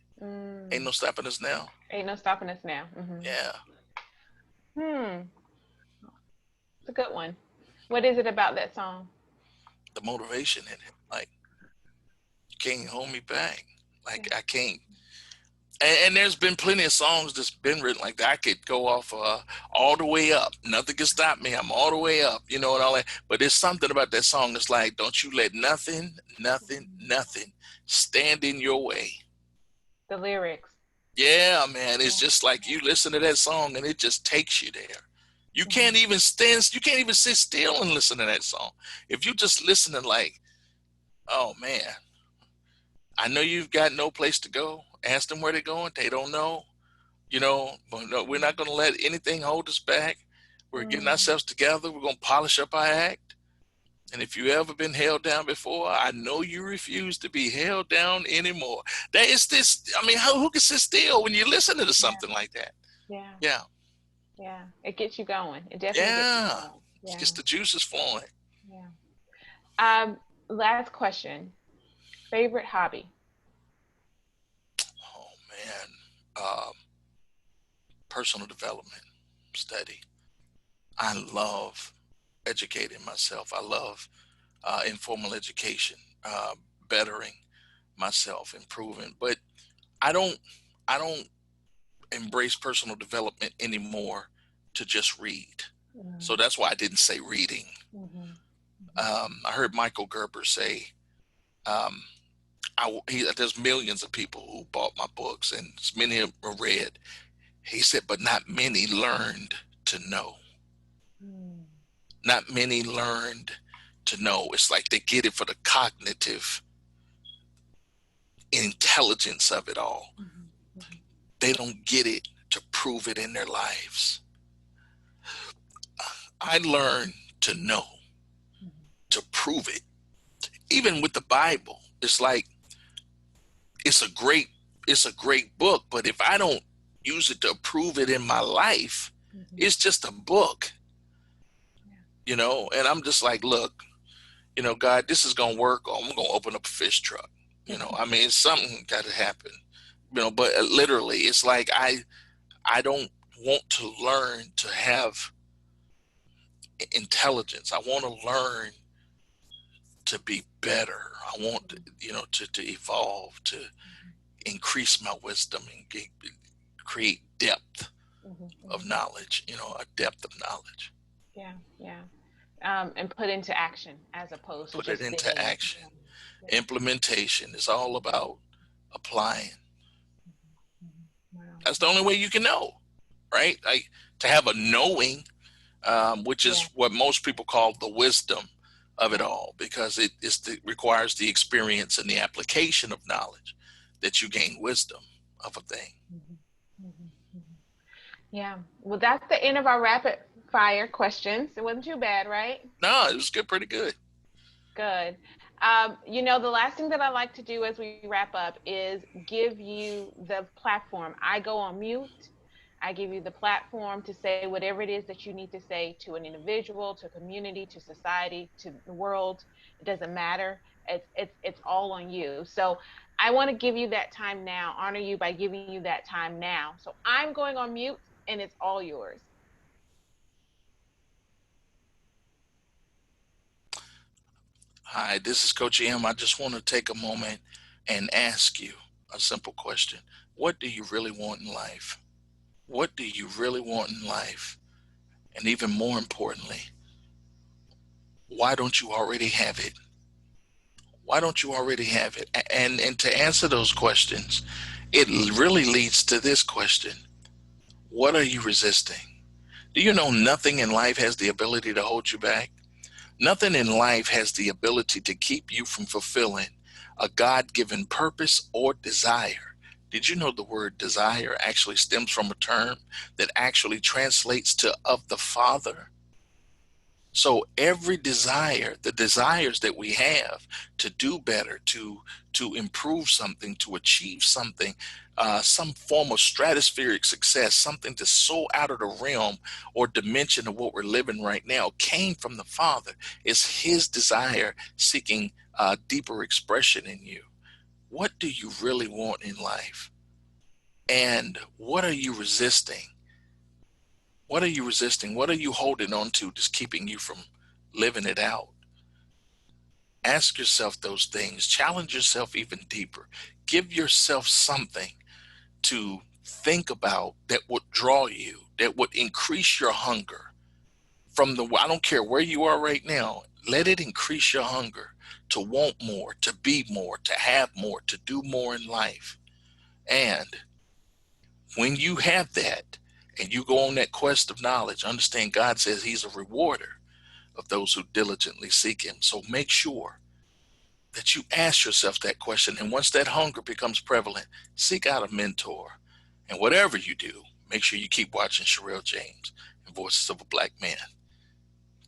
Ain't No Stopping Us Now. Ain't No Stopping Us Now. Yeah. It's a good one. What is it about that song? The motivation in it. Like, you can't hold me back. Like, I can't. And there's been plenty of songs that's been written like that. I could go off all the way up. Nothing can stop me. I'm all the way up, and all that. But there's something about that song that's like, don't you let nothing stand in your way. The lyrics. Yeah, man. It's just like you listen to that song and it just takes you there. You can't even sit still and listen to that song. If you just listening like, oh man, I know you've got no place to go. Ask them where they're going. They don't know, but no, we're not going to let anything hold us back. We're getting ourselves together. We're going to polish up our act. And if you ever been held down before, I know you refuse to be held down anymore. That is this. I mean, who can sit still when you listen to something like that? Yeah. It gets you going. It definitely gets you going. It gets the juices flowing. Last question. Favorite hobby? Oh man, personal development, study. I love educating myself. I love informal education, bettering myself, improving. But I don't embrace personal development anymore to just read. So that's why I didn't say reading. I heard Michael Gerber say, there's millions of people who bought my books and many of them read. He said, but not many learned to know. Not many learned to know. It's like they get it for the cognitive intelligence of it all. Mm-hmm. Mm-hmm. They don't get it to prove it in their lives. I learned to know, to prove it. Even with the Bible, it's like it's a great book, but if I don't use it to prove it in my life, Mm-hmm. it's just a book. Yeah. You know, and I'm just like, look, you know, God, this is gonna work, or I'm gonna open up a fish truck. You know, I mean, something got to happen. You know, but literally, it's like I don't want to learn to have intelligence. I want to learn to be better. I want to, you know, to evolve, to increase my wisdom and create depth Mm-hmm. of knowledge. You know, a depth of knowledge. Yeah, yeah. And put into action as opposed to Put it just into thinking. action. Yeah. Yeah. Implementation is all about applying. Mm-hmm. Wow. That's the Wow. only way you can know, right? Like to have a knowing, which Yeah. is what most people call the wisdom of it Yeah. all, because it requires the experience and the application of knowledge that you gain wisdom of a thing. Mm-hmm. Mm-hmm. Mm-hmm. Yeah. Well, that's the end of our rapid fire questions. It wasn't too bad, right? No, it was good, pretty good. Good. You know, the last thing that I like to do as we wrap up is give you the platform. I go on mute. I give you the platform to say whatever it is that you need to say to an individual, to a community, to society, to the world. It doesn't matter. It's all on you. So I want to give you that time now, honor you by giving you that time now. So I'm going on mute and it's all yours. Hi, this is Coach M. I just want to take a moment and ask you a simple question. What do you really want in life? What do you really want in life? And even more importantly, why don't you already have it? Why don't you already have it? And to answer those questions, it really leads to this question. What are you resisting? Do you know nothing in life has the ability to hold you back? Nothing in life has the ability to keep you from fulfilling a God-given purpose or desire. Did you know the word desire actually stems from a term that actually translates to of the Father? So every desire, the desires that we have to do better, to improve something, to achieve something, some form of stratospheric success, something that's so out of the realm or dimension of what we're living right now, came from the Father. It's His desire seeking deeper expression in you. What do you really want in life? And what are you resisting? What are you resisting? What are you holding on to that's keeping you from living it out? Ask yourself those things. Challenge yourself even deeper. Give yourself something to think about that would draw you, that would increase your hunger. I don't care where you are right now, let it increase your hunger to want more, to be more, to have more, to do more in life. And when you have that and you go on that quest of knowledge, understand God says He's a rewarder of those who diligently seek Him. So make sure that you ask yourself that question. And once that hunger becomes prevalent, seek out a mentor. And whatever you do, make sure you keep watching Sherelle James and Voices of a Black Man.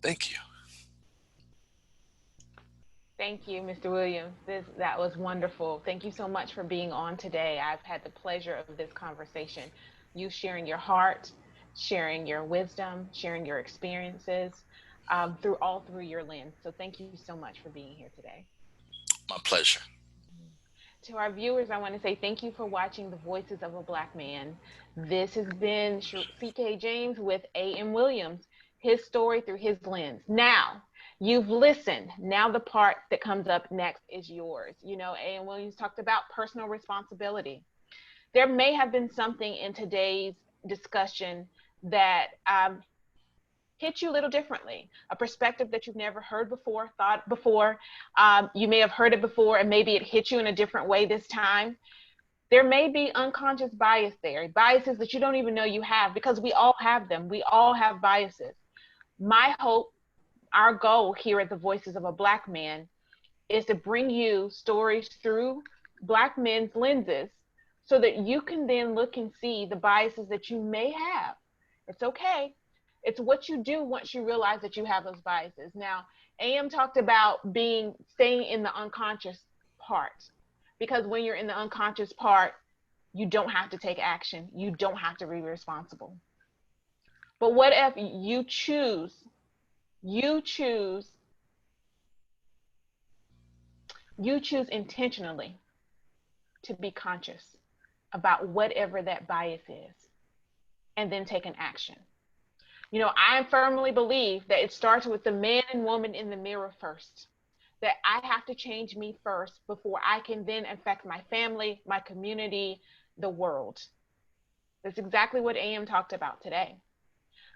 Thank you. Thank you, Mr. Williams. That was wonderful. Thank you so much for being on today. I've had the pleasure of this conversation. You sharing your heart, sharing your wisdom, sharing your experiences through your lens. So thank you so much for being here today. My pleasure. To our viewers, I want to say thank you for watching The Voices of a Black Man. This has been CK James with A.M. Williams, his story through his lens. Now, you've listened. Now the part that comes up next is yours. You know, A.M. Williams talked about personal responsibility. There may have been something in today's discussion that hit you a little differently, a perspective that you've never heard before, thought before. You may have heard it before and maybe it hit you in a different way this time. There may be unconscious bias there, biases that you don't even know you have, because we all have them. We all have biases. My hope, our goal here at the Voices of a Black Man, is to bring you stories through Black men's lenses so that you can then look and see the biases that you may have. It's okay. It's what you do once you realize that you have those biases. Now, AM talked about staying in the unconscious part, because when you're in the unconscious part, you don't have to take action. You don't have to be responsible. But what if you choose you choose intentionally to be conscious about whatever that bias is and then take an action. You know, I firmly believe that it starts with the man and woman in the mirror first. That I have to change me first before I can then affect my family, my community, the world. That's exactly what AM talked about today.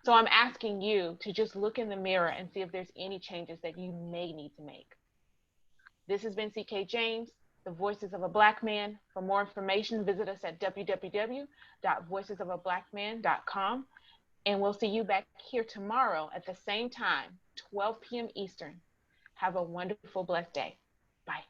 So I'm asking you to just look in the mirror and see if there's any changes that you may need to make. This has been CK James, the Voices of a Black Man. For more information, visit us at www.voicesofablackman.com. And we'll see you back here tomorrow at the same time, 12 p.m. Eastern. Have a wonderful, blessed day. Bye.